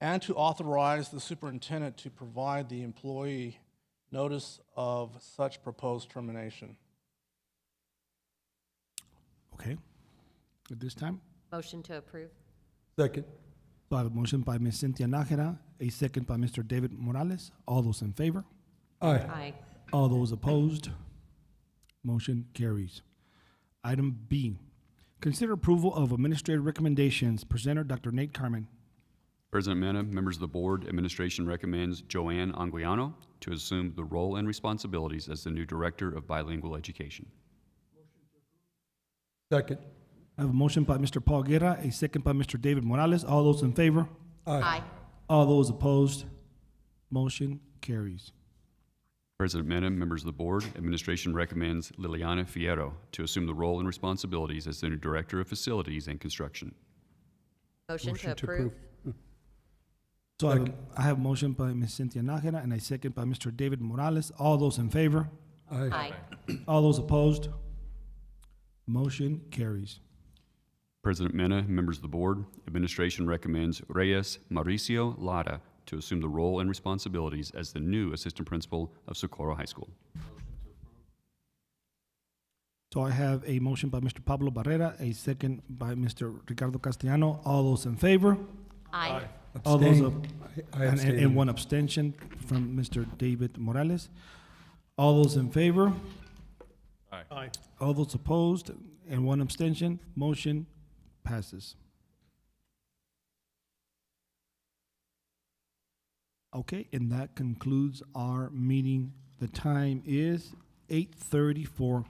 and to authorize the superintendent to provide the employee notice of such proposed termination. Okay. At this time, Motion to approve. Second. so I have a motion by Ms. Cynthia Nájera, a second by Mr. David Morales. All those in favor? Aye. Aye. All those opposed? Motion carries. Item B, consider approval of administrative recommendations. Presenter, Dr. Nate Carmen. President Mena, members of the board, administration recommends Joanne Anguiano to assume the role and responsibilities as the new Director of Bilingual Education. Second. I have a motion by Mr. Paul Guerra, a second by Mr. David Morales. All those in favor? Aye. All those opposed? Motion carries. President Mena, members of the board, administration recommends Liliana Fierro to assume the role and responsibilities as the new Director of Facilities and Construction. Motion to approve. So I have a motion by Ms. Cynthia Nájera and a second by Mr. David Morales. All those in favor? Aye. All those opposed? Motion carries. President Mena, members of the board, administration recommends Reyes Mauricio Lara to assume the role and responsibilities as the new Assistant Principal of Socorro High School. So I have a motion by Mr. Pablo Barrera, a second by Mr. Ricardo Castellano. All those in favor? Aye. All those, I and abstain. one abstention from Mr. David Morales. All those in favor? Aye. All those opposed and one abstention. Motion passes. Okay, and that concludes our meeting. The time is 8:34.